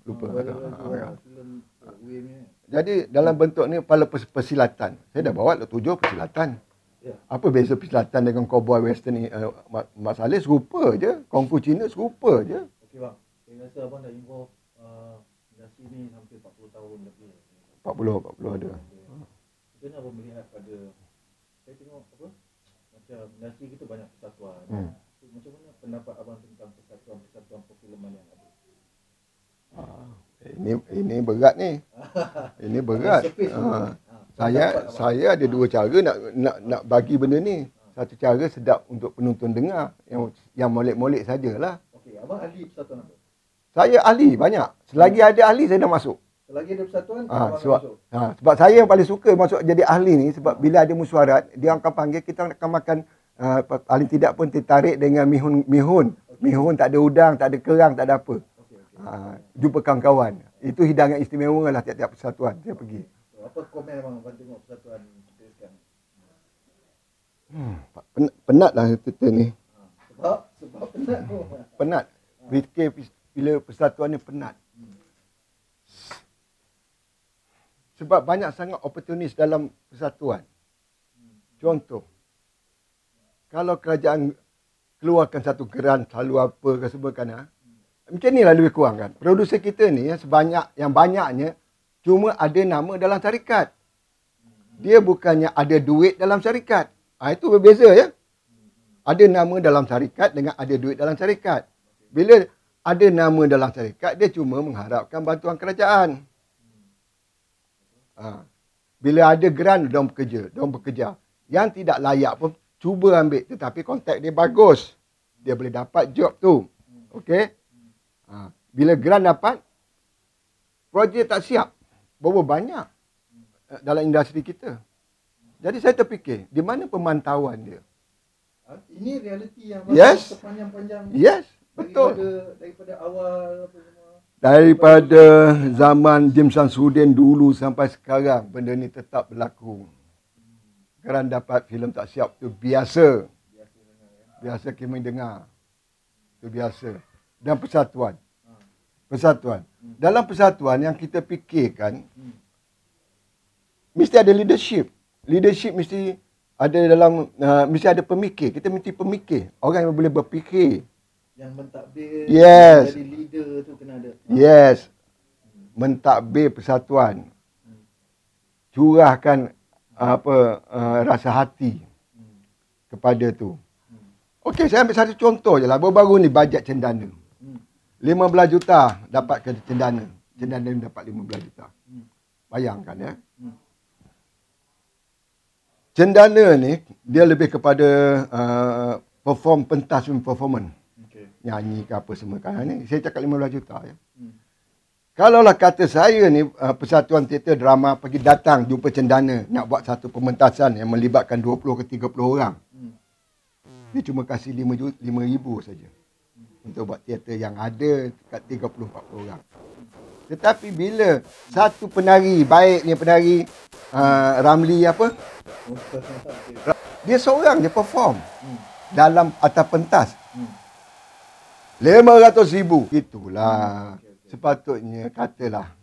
Lupa. Filem Uwe punya. Jadi dalam bentuk ni kepala persilatan. Saya dah bawa 7 persilatan. Ya. Apa beza persilatan dengan cowboy western ni? Mak Saleh serupa je. Kung Fu Cina serupa je. Okey bang. Saya rasa abang dah involve industri ni hampir 40 tahun lebih. 40 ada. Macam mana abang melihat pada, saya tengok apa, macam industri kita banyak persatuan. Macam mana pendapat abang tentang persatuan perfilman yang ada? Ini berat ni. Ini berat. Saya ada 2 cara nak bagi benda ni. Satu cara sedap untuk penonton dengar, yang molek-molek sajalah. Okey, abang ahli persatuan apa? Saya ahli banyak. Selagi ada ahli saya dah masuk. Selagi ada persatuan, sebab saya yang paling suka masuk jadi ahli ni, sebab bila ada mesyuarat, dia akan panggil, kita akan makan paling tidak pun tertarik dengan mihun. Mihun tak ada udang, tak ada kerang, tak ada apa. Jumpa kawan-kawan. Itu hidangan istimewa lah tiap-tiap persatuan saya pergi. Apa komen abang tengok persatuan kita sekarang? Penat lah kita ni. Sebab penat tu. Penat. Bila persatuan ni penat. Sebab banyak sangat opportunis dalam persatuan. Contoh, kalau kerajaan keluarkan satu geran selalu apa ke semua kan, macam ni lah lebih kurang kan. Produser kita ni yang banyaknya cuma ada nama dalam syarikat. Dia bukannya ada duit dalam syarikat. Itu berbeza ya. Ada nama dalam syarikat dengan ada duit dalam syarikat. Bila ada nama dalam syarikat, dia cuma mengharapkan bantuan kerajaan. Bila ada grant, diorang bekerja. Yang tidak layak pun cuba ambil, tetapi kontak dia bagus. Dia boleh dapat job tu. Okey? Bila grant dapat, projek tak siap. Berapa banyak dalam industri kita. Jadi saya terfikir, di mana pemantauan dia? Ini realiti yang sepanjang-panjang. Yes, betul. Daripada awal apa semua. Daripada zaman Jim Samsudin dulu sampai sekarang, benda ni tetap berlaku. Kerana dapat filem tak siap tu biasa. Biasa kami dengar. Itu biasa. Dan persatuan. Persatuan. Dalam persatuan yang kita fikirkan, mesti ada leadership. Leadership mesti ada dalam, mesti ada pemikir. Kita mesti pemikir. Orang yang boleh berfikir. Yang mentadbir, yes. Jadi leader tu kena ada. Yes. Mentadbir persatuan. Curahkan rasa hati kepada tu. Okey, saya ambil satu contoh je lah. Baru-baru ni bajet cendana. 15 juta dapat ke cendana. Cendana ni dapat 15 juta. bayangkan ya. Cendana ni dia lebih kepada perform pentas performance. Nyanyi ke apa semua kan. Ni saya cakap 15 juta ya. Kalaulah kata saya ni Persatuan Teater Drama pergi datang jumpa cendana nak buat satu pementasan yang melibatkan 20 ke 30 orang. Dia cuma kasih 5,000 saja. Untuk buat teater yang ada dekat 30-40 orang. Tetapi bila satu penari, baiknya penari Ramli apa? Dia seorang dia perform dalam atas pentas. 500,000. Itulah. Sepatutnya katalah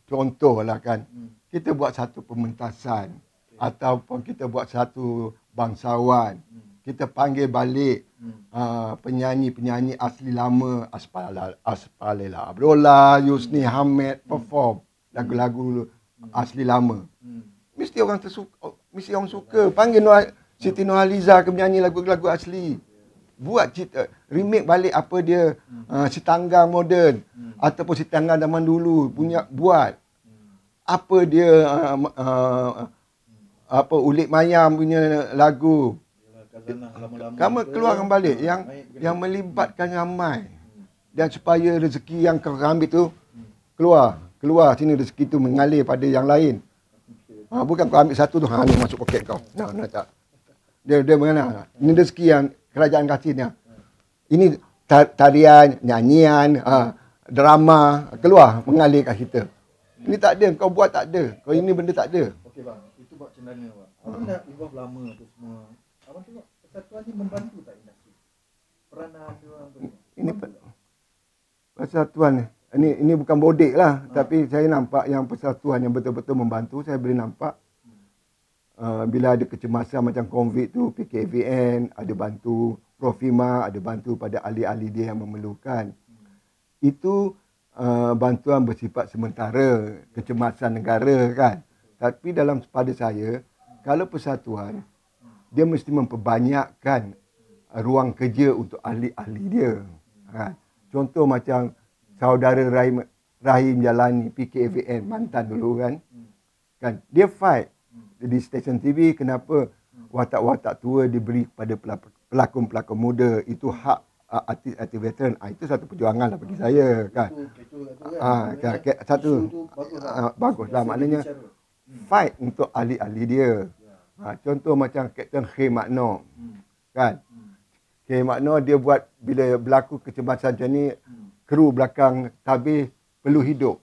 contohlah kan. Kita buat satu pementasan ataupun kita buat satu bangsawan. Kita panggil balik penyanyi-penyanyi asli lama, Aspalela Abdullah, Yusni Hamid perform lagu-lagu asli lama. Mesti orang suka. Panggil Siti Nurhaliza ke menyanyi lagu-lagu asli. Buat cerita, remake balik apa dia si tanggang moden ataupun si tanggang zaman dulu punya buat. Apa dia apa Ulik Mayam punya lagu. Kamu keluarkan balik yang melibatkan ramai. Dan supaya rezeki yang kau ambil tu keluar sini, rezeki tu mengalir pada yang lain. Bukan kau ambil satu tu ni masuk poket kau. Tak. Dia mana? Ini rezeki yang kerajaan kasihnya. Ini tarian, nyanyian, drama keluar mengalir kat kita. Ini tak ada, kau buat tak ada. Kau ini benda tak ada. Okey bang, itu buat cendana bang. Abang dah involve lama tu semua. Abang tengok persatuan ni membantu tak industri? Peranan dia orang tu. Ini persatuan ini bukan bodek lah, tapi saya nampak yang persatuan yang betul-betul membantu. Saya boleh nampak bila ada kecemasan macam COVID tu, PKVN ada bantu, Profima ada bantu pada ahli-ahli dia yang memerlukan. Itu bantuan bersifat sementara, kecemasan negara kan. Tapi pada saya, kalau persatuan, dia mesti memperbanyakkan ruang kerja untuk ahli-ahli dia. Kan? Contoh macam saudara Rahim Jalani, PKVN, mantan dulu kan. Dia fight di stesen TV, kenapa watak-watak tua diberi kepada pelakon-pelakon muda. Itu hak artis-artis veteran. Itu satu perjuangan lah bagi saya kan. Satu baguslah, maknanya fight untuk ahli-ahli dia. Contoh macam Kapten Khair Makno kan. Khair Makno dia buat bila berlaku kecemasan macam ni, kru belakang tabir perlu hidup.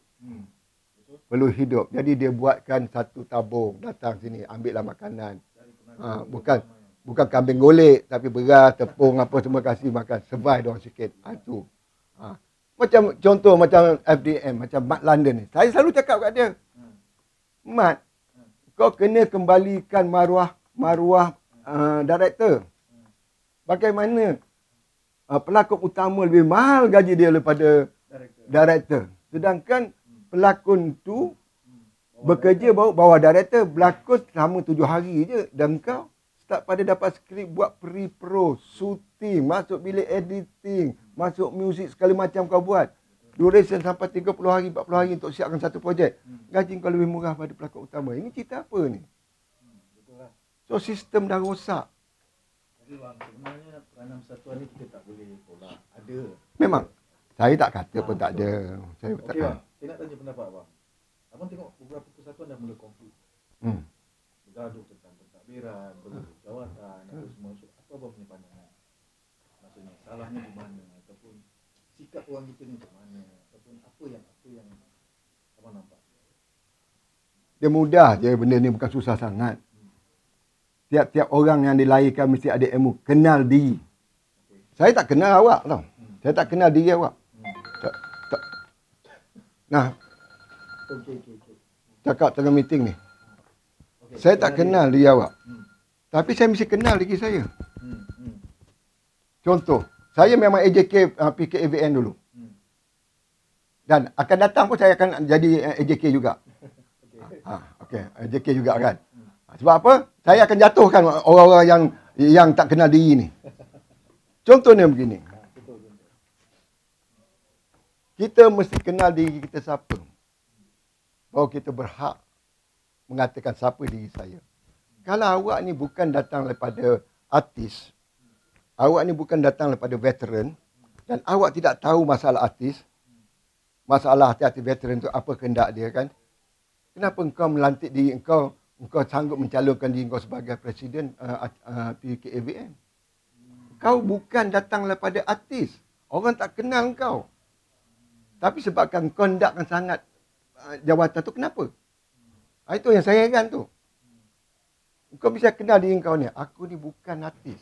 Jadi dia buatkan satu tabung, datang sini ambillah makanan. Bukan kambing golek, tapi beras, tepung apa semua kasih makan. Survive diorang sikit. Itu. Macam contoh macam FDM, macam Mat London ni. Saya selalu cakap kat dia, Mat, kau kena kembalikan maruah director. Bagaimana pelakon utama lebih mahal gaji dia daripada director. Sedangkan pelakon tu bekerja bawah director, berlakon selama 7 hari je. Dan kau start pada dapat skrip, buat pre-pro, shooting, masuk bilik editing, masuk muzik, segala macam kau buat. Duration sampai 30 hari, 40 hari untuk siapkan satu projek. Gaji kau lebih murah pada pelakon utama. Ini cerita apa ni? So sistem dah rosak. Jadi bang, sebenarnya peranan persatuan ni kita tak boleh tolak. Ada. Memang. Saya tak kata pun tak ada. Saya tak bang, saya nak tanya pendapat abang. Abang tengok beberapa persatuan dah mula konflik. Bergaduh tentang pentadbiran, bergaduh jawatan, apa semua. So, apa abang punya pandangan? Maksudnya salahnya di mana, ataupun sikap orang kita ni macam mana, ataupun apa yang abang nampak? Dia mudah je, benda ni bukan susah sangat. Tiap-tiap orang yang dilahirkan mesti ada ilmu kenal diri. Saya tak kenal awak tau. Saya tak kenal diri awak. Nah, cakap tengah meeting ni. Saya tak kenal diri awak. Tapi saya mesti kenal diri saya. Contoh, saya memang AJK PKAVN dulu. Dan akan datang pun saya akan jadi AJK juga. Okey, AJK juga kan. Sebab apa? Saya akan jatuhkan orang-orang yang tak kenal diri ni. Contohnya begini. Kita mesti kenal diri kita siapa. bahawa kita berhak mengatakan siapa diri saya. Kalau awak ni bukan datang daripada artis, awak ni bukan datang daripada veteran, dan awak tidak tahu masalah artis, masalah hati-hati veteran tu apa kehendak dia kan, kenapa engkau melantik diri engkau sanggup mencalonkan diri engkau sebagai presiden PKAVN? Kau bukan datang daripada artis. Orang tak kenal engkau. Tapi sebabkan kau hendakkan sangat jawatan tu, kenapa? Itu yang saya heran tu. Kau bisa kenal diri kau ni. Aku ni bukan artis.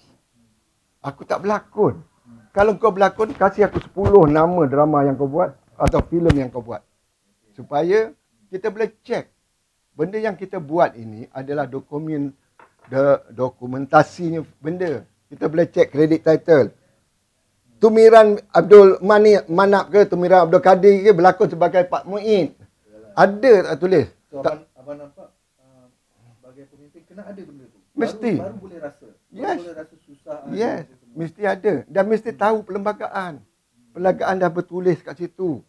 Aku tak berlakon. Kalau kau berlakon, kasih aku 10 nama drama yang kau buat atau filem yang kau buat. Supaya kita boleh cek. Benda yang kita buat ini adalah dokumentasinya benda. Kita boleh cek kredit title. Tumiran Abdul Manap ke Tumiran Abdul Kadir ke berlakon sebagai Pak Muin. Ada tak tulis? So, abang nampak sebagai pemimpin kena ada benda tu. Mesti. Baru boleh rasa. Yes. Baru boleh rasa susah. Yes. Mesti ada. Dan mesti tahu perlembagaan. Perlembagaan dah bertulis kat situ.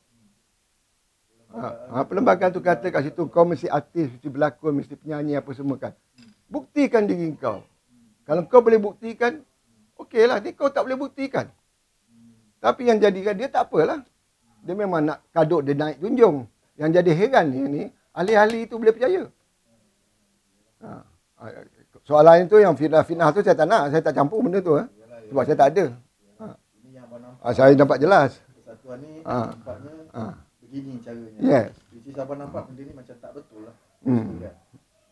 Perlembagaan tu kata kat situ kau mesti artis, mesti berlakon, mesti penyanyi apa semua kan. Buktikan diri kau. Kalau kau boleh buktikan, okeylah. Ni kau tak boleh buktikan. Tapi yang jadikan dia tak apalah. Dia memang nak kaduk dia naik junjung. Yang jadi heran ni ahli-ahli itu boleh percaya. Soalan itu yang fitnah tu saya tak nak. Saya tak campur benda tu. Sebab saya tak ada. Saya nampak jelas. Persatuan ni nampaknya begini caranya. Yes. Which is abang nampak benda ni macam tak betul lah.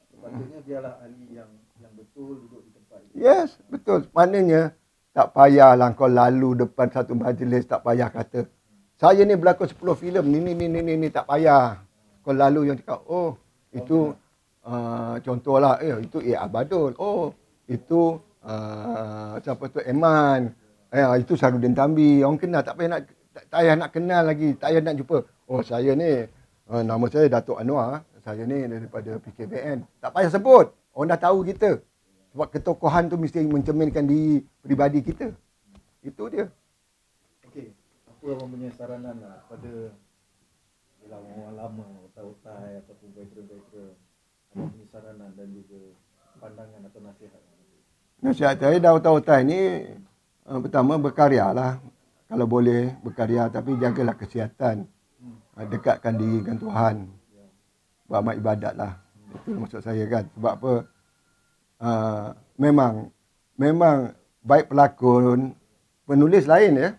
Sepatutnya biarlah ahli yang betul duduk di tempat itu. Yes, betul. Maknanya tak payahlah kau lalu depan satu majlis, tak payah kata saya ni berlakon 10 filem ni tak payah. Kau lalu yang cakap itu contohlah itu Abadul. Itu siapa tu Eman. Itu Sarudin Tambi. Orang kenal, tak payah nak kenal lagi, tak payah nak jumpa. Saya ni nama saya Datuk Anwar. Saya ni daripada PKVN. Tak payah sebut. Orang dah tahu kita. Sebab ketokohan tu mesti mencerminkan diri peribadi kita. Itu dia. Okey. Apa abang punya saranan lah pada orang lama, otai-otai ataupun veteran-veteran. Abang punya saranan dan juga pandangan atau nasihat. Nasihat saya dah otai-otai ni pertama berkaryalah. Kalau boleh berkarya, tapi jagalah kesihatan. Dekatkan diri dengan Tuhan. Beramal ibadat lah. Itu maksud saya kan. Sebab apa? Memang baik pelakon, penulis lain ya.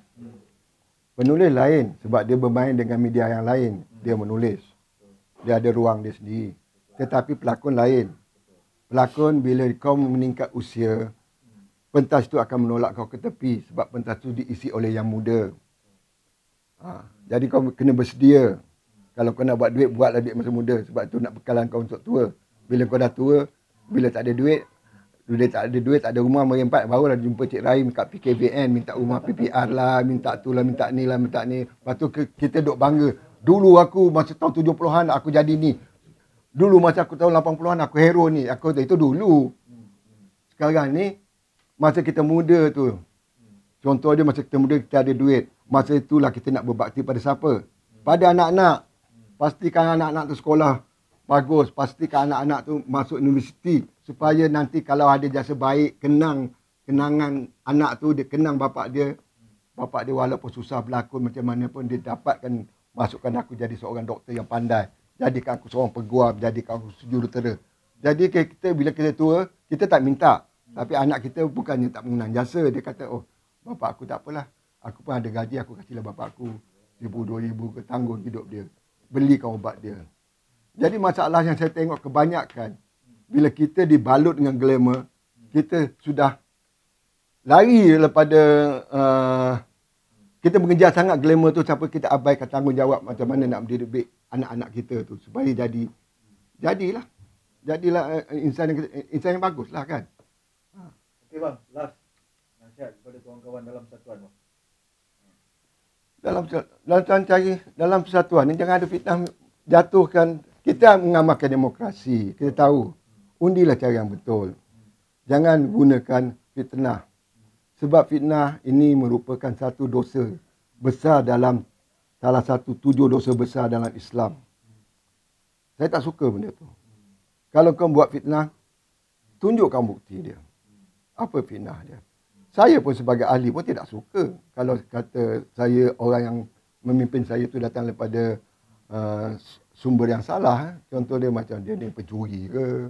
Penulis lain sebab dia bermain dengan media yang lain. Dia menulis. Dia ada ruang dia sendiri. Tetapi pelakon lain. Pelakon bila kau meningkat usia, pentas itu akan menolak kau ke tepi sebab pentas itu diisi oleh yang muda. Jadi kau kena bersedia. Kalau kau nak buat duit, buatlah duit masa muda. Sebab tu nak bekalan kau untuk tua. Bila kau dah tua, bila tak ada duit, tak ada rumah merempat, barulah jumpa Cik Rahim kat PKVN, minta rumah PPR lah, minta tu lah, minta ni lah, minta ni. Lepas tu kita duk bangga. Dulu aku masa tahun 70-an aku jadi ni. Dulu masa aku tahun 80-an aku hero ni. Itu dulu. Sekarang ni, masa kita muda tu. Contoh dia masa kita muda kita ada duit. Masa itulah kita nak berbakti pada siapa? Pada anak-anak. Pastikan anak-anak tu sekolah bagus. Pastikan anak-anak tu masuk universiti. Supaya nanti kalau ada jasa baik, kenangan anak tu, dia kenang bapak dia. Bapak dia walaupun susah berlakon macam mana pun, dia dapatkan masukkan aku jadi seorang doktor yang pandai. Jadikan aku seorang peguam, jadikan aku jurutera. Jadi kita bila kita tua, kita tak minta. Tapi anak kita bukannya tak mengenang jasa. Dia kata, bapak aku tak apalah. Aku pun ada gaji, aku kasihlah bapak aku 1,000-2,000 ke tanggung hidup dia. Belikan ubat dia. Jadi masalah yang saya tengok kebanyakan, bila kita dibalut dengan glamour, kita sudah lari daripada kita mengejar sangat glamour tu sampai kita abaikan tanggungjawab macam mana nak mendidik anak-anak kita tu supaya jadilah insan yang baguslah kan. Okey bang, last nasihat kepada kawan-kawan dalam persatuan bang. Dalam persatuan ni jangan ada fitnah jatuhkan. Kita mengamalkan demokrasi. Kita tahu undilah cara yang betul. Jangan gunakan fitnah. Sebab fitnah ini merupakan satu dosa besar dalam salah satu 7 dosa besar dalam Islam. Saya tak suka benda tu. Kalau kau buat fitnah, tunjukkan bukti dia. Apa fitnah dia. Saya pun sebagai ahli pun tidak suka kalau kata saya orang yang memimpin saya tu datang daripada sumber yang salah. Contoh dia macam dia ni pencuri ke,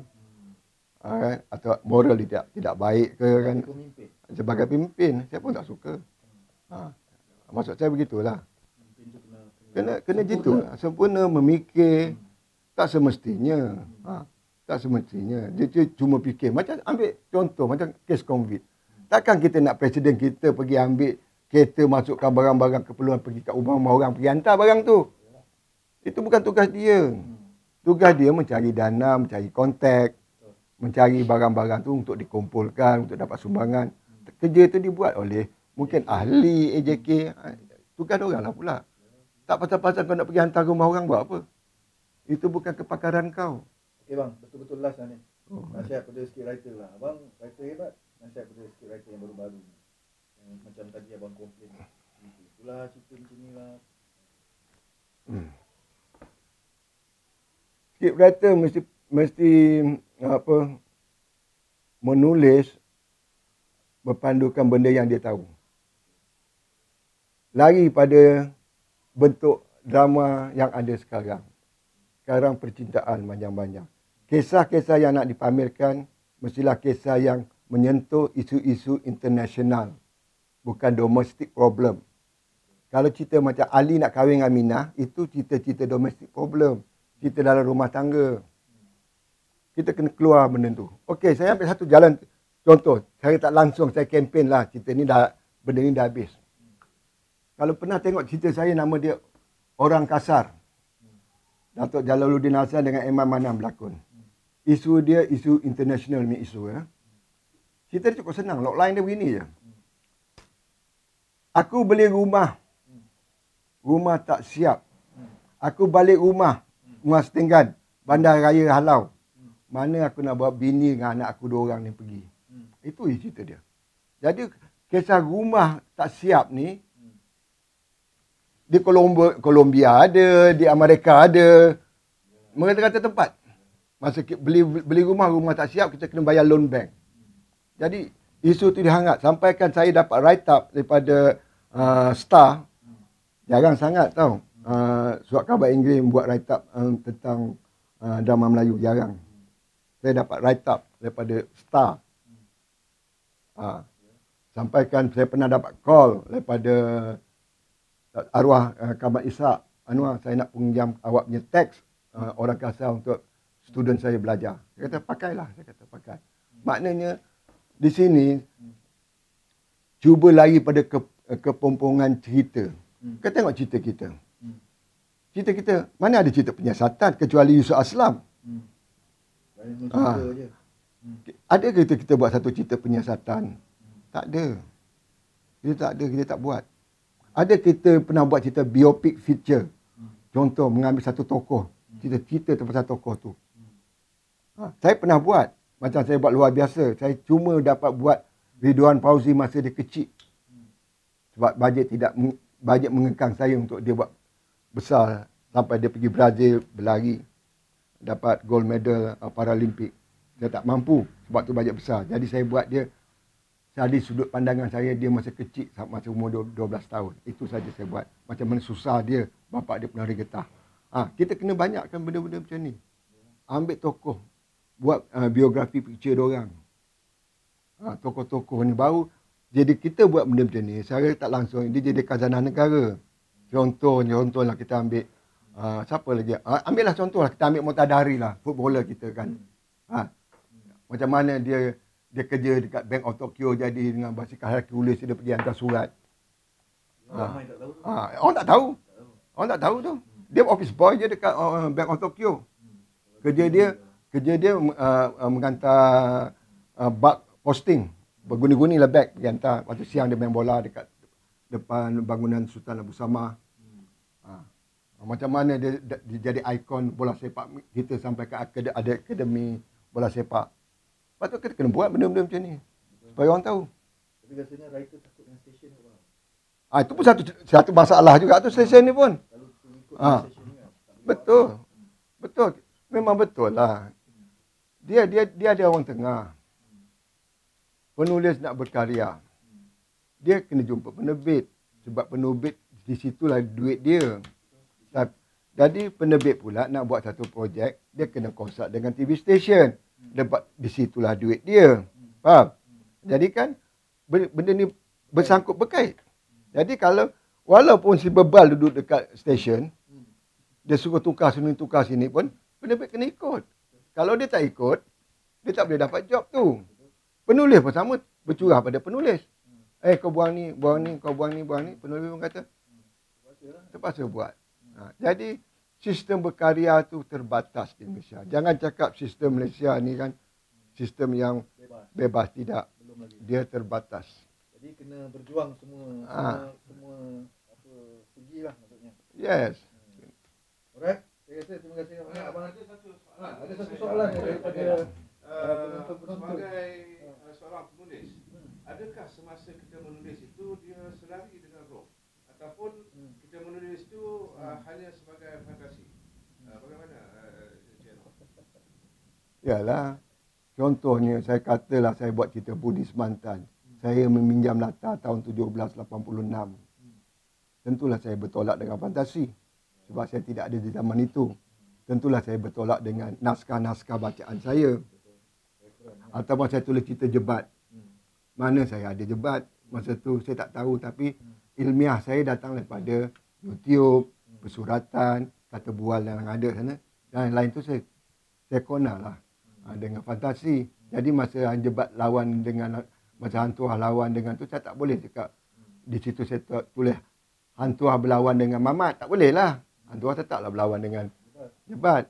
atau moral dia tidak baik ke kan. Sebagai pemimpin, saya pun tak suka. Maksud saya begitulah. Kena gitu. Sempurna memikir. Tak semestinya. Tak semestinya. Dia cuma fikir. Macam ambil contoh. Macam kes COVID. Takkan kita nak presiden kita pergi ambil kereta, masukkan barang-barang keperluan, pergi kat rumah orang, pergi hantar barang tu. Itu bukan tugas dia. Tugas dia mencari dana, mencari kontak, mencari barang-barang tu untuk dikumpulkan, untuk dapat sumbangan. Kerja tu dibuat oleh mungkin ahli AJK. Tugas orang lah pula. Tak pasal-pasal kau nak pergi hantar rumah orang buat apa? Itu bukan kepakaran kau. Okey bang, betul-betul last lah ni. Nasihat pada script writer lah. Abang writer hebat. Nasihat pada script writer yang baru-baru. Yang macam tadi abang komplain. Itulah cerita macam ni lah. Script writer mesti menulis berpandukan benda yang dia tahu. Lari pada bentuk drama yang ada sekarang. Sekarang percintaan banyak-banyak. Kisah-kisah yang nak dipamerkan mestilah kisah yang menyentuh isu-isu internasional. Bukan domestic problem. Kalau cerita macam Ali nak kahwin dengan Minah, itu cerita-cerita domestic problem. Cerita dalam rumah tangga. Kita kena keluar benda tu. Okey, saya ambil satu jalan. Contoh, saya tak langsung, saya kempen lah. Cerita ni dah, benda ni dah habis. Kalau pernah tengok cerita saya, nama dia Orang Kasar. Datuk Jalaluddin Hasan dengan Imam Manam berlakon. Isu dia, isu international ni isu. Cerita dia cukup senang. Logline dia begini je. Aku beli rumah. Rumah tak siap. Aku balik rumah. Rumah setinggan. Bandar Raya Halau. Mana aku nak bawa bini dengan anak aku 2 orang ni pergi. Itu cerita dia. Jadi kisah rumah tak siap ni, di Colombia ada, di Amerika ada. Mengata-kata tempat. Masa beli rumah tak siap, kita kena bayar loan bank. Jadi isu tu dihangat. Sampaikan saya dapat write up daripada Star. Jarang sangat tau. Surat khabar Inggeris buat write up tentang drama Melayu. Jarang. Saya dapat write up daripada Star. Sampaikan saya pernah dapat call daripada arwah Kamal Ishak. Anwar, saya nak pinjam awak punya teks Orang Kasar untuk student saya belajar. Saya kata pakailah. Saya kata pakai. Maknanya di sini cuba lari pada kepompongan cerita. Kita tengok cerita kita. Cerita kita, mana ada cerita penyiasatan kecuali Yusuf Aslam. Ada kita buat satu cerita penyiasatan? Tak ada. Kita tak buat. Ada kita pernah buat cerita biopic feature. Contoh, mengambil satu tokoh. Cerita tentang tokoh tu. Saya pernah buat. Macam saya buat Luar Biasa. Saya cuma dapat buat Ridwan Fauzi masa dia kecil. Sebab bajet mengekang saya untuk dia buat besar. Sampai dia pergi Brazil berlari. Dapat gold medal Paralimpik. Saya tak mampu. Sebab tu bajet besar. Jadi saya buat dia dari sudut pandangan saya, dia masa kecil, masa umur 12 tahun. Itu saja saya buat. Macam mana susah dia, bapak dia penari getah. Kita kena banyakkan benda-benda macam ni. Ambil tokoh, buat biografi picture diorang. Tokoh-tokoh ni baru. Jadi kita buat benda macam ni, secara tak langsung, dia jadi khazanah negara. Contohlah kita ambil, siapa lagi? Ambillah contohlah, kita ambil Mutadari lah, footballer kita kan. Macam mana dia kerja dekat Bank of Tokyo, jadi dengan basikal Hercules dia pergi hantar surat. Orang tak tahu. Orang tak tahu tu. Dia office boy je dekat Bank of Tokyo. Kerja dia menghantar bag posting. Berguni-guni lah bag pergi hantar. Waktu siang dia main bola dekat depan bangunan Sultan Abu Samah. Macam mana dia jadi ikon bola sepak kita sampai ke akademi bola sepak. Lepas tu kita kena buat benda-benda macam ni. Supaya orang tahu. Tapi rasanya writer takut dengan stesen ke bang? Itu pun satu masalah juga tu stesen ni pun. Kalau ikut stesen ni kan? Betul. Memang betul lah. Dia ada orang tengah. Penulis nak berkarya. Dia kena jumpa penerbit. Sebab penerbit di situlah duit dia. Jadi penerbit pula nak buat satu projek, dia kena konsult dengan TV station. Di situlah duit dia. Faham? Jadi kan benda ni bersangkut berkait. Jadi kalau walaupun si bebal duduk dekat stesen, dia suruh tukar sini pun, penerbit kena ikut. Kalau dia tak ikut, dia tak boleh dapat job tu. Penulis pun sama, bercurah pada penulis. Kau buang ni, kau buang ni. Penulis pun kata, terpaksa buat. Jadi, sistem berkarya tu terbatas di Malaysia. Jangan cakap sistem Malaysia ni kan, sistem yang bebas. Tidak. Dia terbatas. Jadi, kena berjuang semua apa, segi lah maksudnya. Yes. Alright. Saya rasa terima kasih banyak abang. Ada satu soalan daripada sebagai seorang penulis, adakah semasa kita menulis itu dia selari dengan roh ataupun kita menulis itu hanya sebagai fantasi? Bagaimana Yalah. Contohnya saya katalah saya buat cerita Buddhis Mantan. Saya meminjam latar tahun 1786. Tentulah saya bertolak dengan fantasi. Sebab saya tidak ada di zaman itu. Tentulah saya bertolak dengan naskah-naskah bacaan saya. Ataupun saya tulis cerita jebat. Mana saya ada jebat. Masa tu saya tak tahu. Tapi ilmiah saya datang daripada YouTube, persuratan, kata bual yang ada sana. Dan lain tu saya kona lah dengan fantasi. Jadi masa jebat lawan dengan, masa hantuah lawan dengan tu, saya tak boleh cakap. Di situ saya tulis hantuah berlawan dengan Mamat. Tak boleh lah. Hantuah tetaplah berlawan dengan jebat.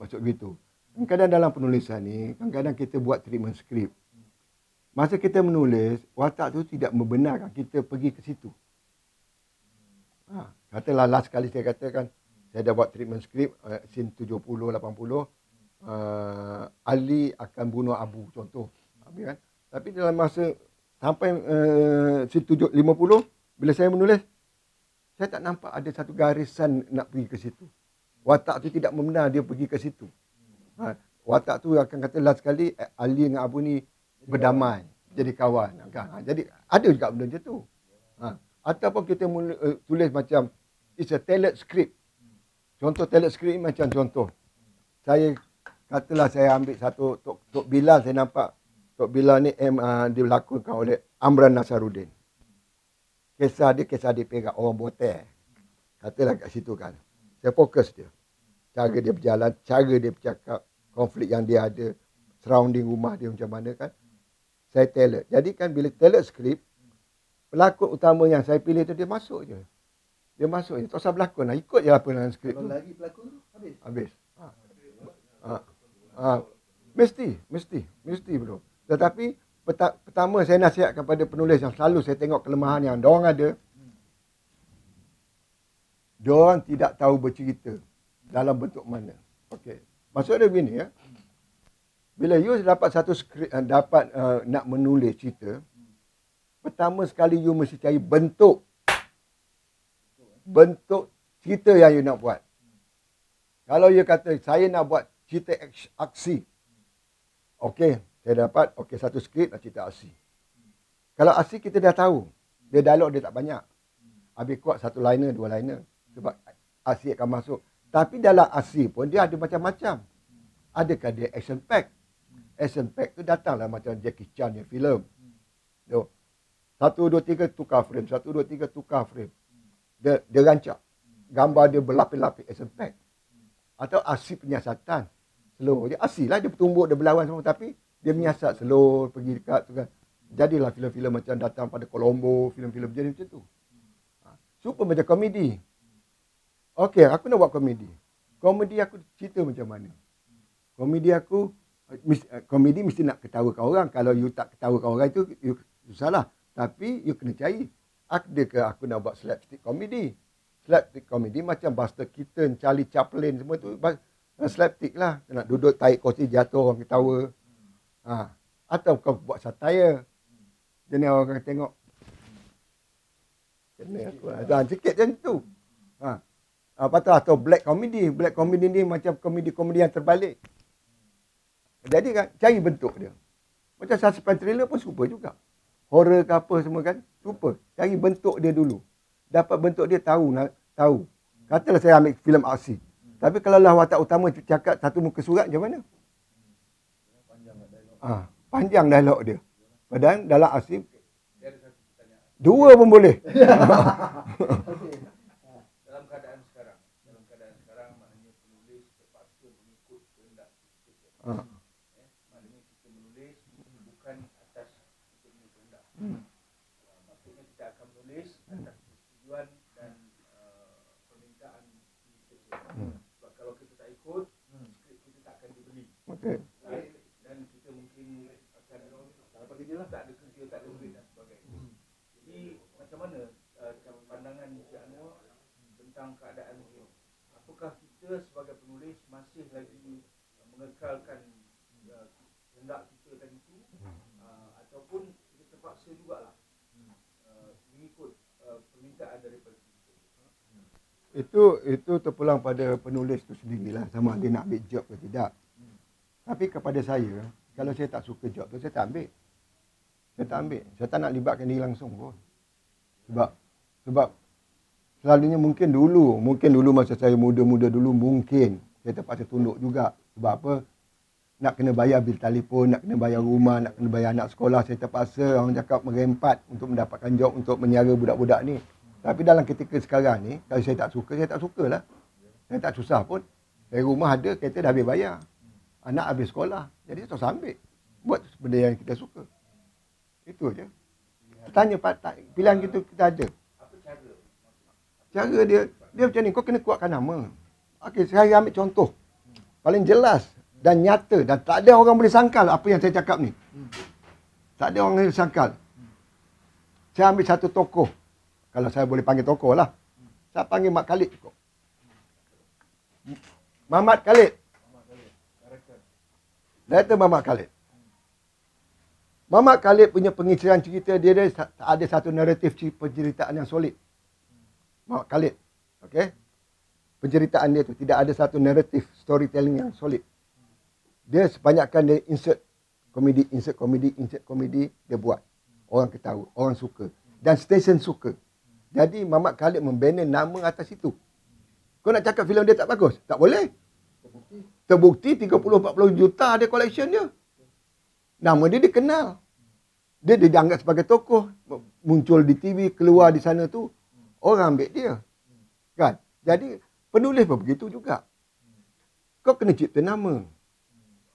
Maksud begitu. Kadang-kadang dalam penulisan ni, kadang-kadang kita buat treatment skrip. Masa kita menulis, watak tu tidak membenarkan kita pergi ke situ. Katalah last kali saya katakan, saya dah buat treatment skrip, scene 70, 80, Ali akan bunuh Abu, contoh. Kan? Tapi dalam masa sampai scene 50, bila saya menulis, saya tak nampak ada satu garisan nak pergi ke situ. Watak tu tidak membenar dia pergi ke situ. Watak tu akan kata last sekali Ali dengan Abu ni berdamai, jadi kawan. Jadi ada juga benda macam tu. Ataupun kita tulis macam it's a tailored script. Contoh tailored script macam contoh. Saya katalah saya ambil satu Tok Bilal, saya nampak Tok Bilal ni dilakonkan oleh Amran Nasaruddin. Kisah dia Perak, orang Botek. Katalah kat situ kan. Saya fokus dia. Cara dia berjalan, cara dia bercakap, konflik yang dia ada, surrounding rumah dia macam mana kan. Saya tailor. Jadi kan bila tailor skrip, pelakon utama yang saya pilih tu dia masuk je. Dia masuk je. Tak usah berlakon lah. Ikut je apa dalam skrip tu. Kalau lagi pelakon tu, habis. Mesti bro. Tetapi pertama saya nasihatkan kepada penulis yang selalu saya tengok kelemahan yang diorang ada. Diorang tidak tahu bercerita dalam bentuk mana. Okey. Maksud dia begini ya. Bila you dapat satu skrip, nak menulis cerita, pertama sekali you mesti cari bentuk cerita yang you nak buat. Kalau you kata saya nak buat cerita aksi. Okey. Saya dapat, satu skrip nak cerita aksi. Kalau aksi kita dah tahu. Dia dialog dia tak banyak. Habis kuat satu liner, dua liner. Sebab aksi akan masuk. Tapi dalam aksi pun dia ada macam-macam. Adakah dia action pack? Action pack tu datanglah macam Jackie Chan yang filem. 1, 2, 3 tukar frame. 1, 2, 3 tukar frame. Dia rancak. Gambar dia berlapis-lapis action pack. Atau aksi penyiasatan. Slow. Dia aksi lah. Dia bertumbuk, dia berlawan semua. Tapi dia menyiasat slow, pergi dekat tu kan. Jadilah filem-filem macam datang pada Colombo, filem-filem jadi macam tu. Super macam komedi. Okey, aku nak buat komedi. Komedi aku cerita macam mana? Komedi mesti nak ketawakan orang. Kalau you tak ketawakan orang itu, you salah. Tapi you kena cari. Adakah aku nak buat slapstick komedi? Slapstick komedi macam Buster Keaton, Charlie Chaplin, semua tu slapstick lah. Nak duduk tarik kursi jatuh orang ketawa. Atau kau buat satire. Jadi orang akan tengok. Kena aku. Sikit macam tu. atau black comedy. Black comedy ni macam komedi-komedi yang terbalik. Jadi kan cari bentuk dia. Macam suspense thriller pun super juga. Horror ke apa semua kan, super. Cari bentuk dia dulu. Dapat bentuk dia tahu. Katalah saya ambil filem aksi. Tapi kalau lah watak utama cakap satu muka surat macam mana? Panjang dialog dia. Padahal dalam aksi dua pun boleh. Dalam keadaan sekarang maknanya penulis terpaksa mengikut kehendak kita. Maknanya kita menulis bukan atas kita punya kehendak. Maksudnya kita akan menulis atas persetujuan dan permintaan kita. Sebab kalau kita tak ikut, skrip kita tak akan dibeli. Okay. Dan kita mungkin akan tak ada kerja, tak ada duit dan sebagainya. Jadi macam mana pandangan Encik Anwar tentang keadaan ini? Apakah kita sebagai penulis masih lagi mengekalkan kehendak kita tadi itu, ataupun kita terpaksa jugalah mengikut permintaan daripada kita? Itu terpulang pada penulis tu sendirilah, sama dia nak ambil job ke tidak. Tapi kepada saya, kalau saya tak suka job tu, saya tak ambil. Saya tak nak libatkan diri langsung pun. Sebab selalunya mungkin dulu masa saya muda-muda dulu mungkin saya terpaksa tunduk juga. Sebab apa? Nak kena bayar bil telefon, nak kena bayar rumah, nak kena bayar anak sekolah. Saya terpaksa orang cakap merempat untuk mendapatkan job untuk menyiara budak-budak ni. Tapi dalam ketika sekarang ni, kalau saya tak suka lah. Saya tak susah pun. Dari rumah ada, kereta dah habis bayar. Anak habis sekolah. Jadi saya tak ambil. Buat benda yang kita suka. Itu je. Tanya pilihan kita ada. Apa cara? Cara dia macam ni, kau kena kuatkan nama. Okey, saya ambil contoh. Paling jelas dan nyata dan tak ada orang boleh sangkal apa yang saya cakap ni. Tak ada orang boleh sangkal. Saya ambil satu tokoh. Kalau saya boleh panggil tokoh lah. Saya panggil Mak Khalid cukup. Mamat Khalid. Director Mamat Khalid. Mamat Khalid punya pengisian cerita dia ada satu naratif penceritaan yang solid. Mamat Khalid. Okey. Penceritaan dia tu tidak ada satu naratif storytelling yang solid. Dia sebanyakan dia insert komedi dia buat. Orang ketawa, orang suka dan stesen suka. Jadi Mamat Khalid membina nama atas itu. Kau nak cakap filem dia tak bagus? Tak boleh. Terbukti 30-40 juta ada collection dia. Nama dia dikenal. Dia dianggap sebagai tokoh. Muncul di TV, keluar di sana tu. Orang ambil dia. Kan? Jadi penulis pun begitu juga. Kau kena cipta nama.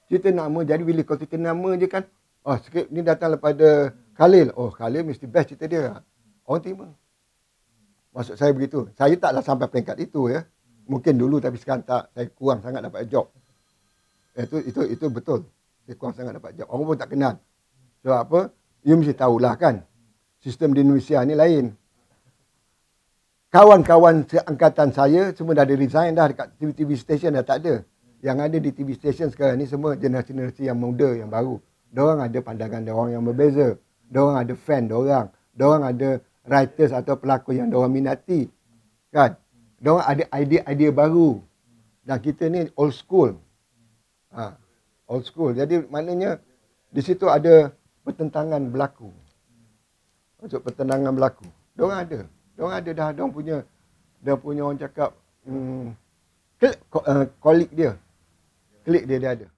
Cipta nama. Jadi bila kau cipta nama je kan. Oh, skrip ni datang daripada Khalil. Oh, Khalil mesti best cerita dia. Orang terima. Maksud saya begitu. Saya taklah sampai peringkat itu ya. Mungkin dulu tapi sekarang tak. Saya kurang sangat dapat job. Itu betul. Saya kurang sangat dapat job. Orang pun tak kenal. Sebab apa? You mesti tahulah kan. Sistem di Indonesia ni lain. Kawan-kawan seangkatan saya semua dah ada resign dah dekat TV station dah tak ada. Yang ada di TV station sekarang ni semua generasi yang muda, yang baru. Diorang ada pandangan diorang yang berbeza. Diorang ada fan diorang. Diorang ada writers atau pelakon yang diorang minati. Kan? Diorang ada idea-idea baru. Dan kita ni old school. Old school. Jadi maknanya di situ ada pertentangan berlaku. Maksud pertentangan berlaku. Diorang ada. Diorang ada dah. Diorang punya orang cakap klik dia. Klik dia ada.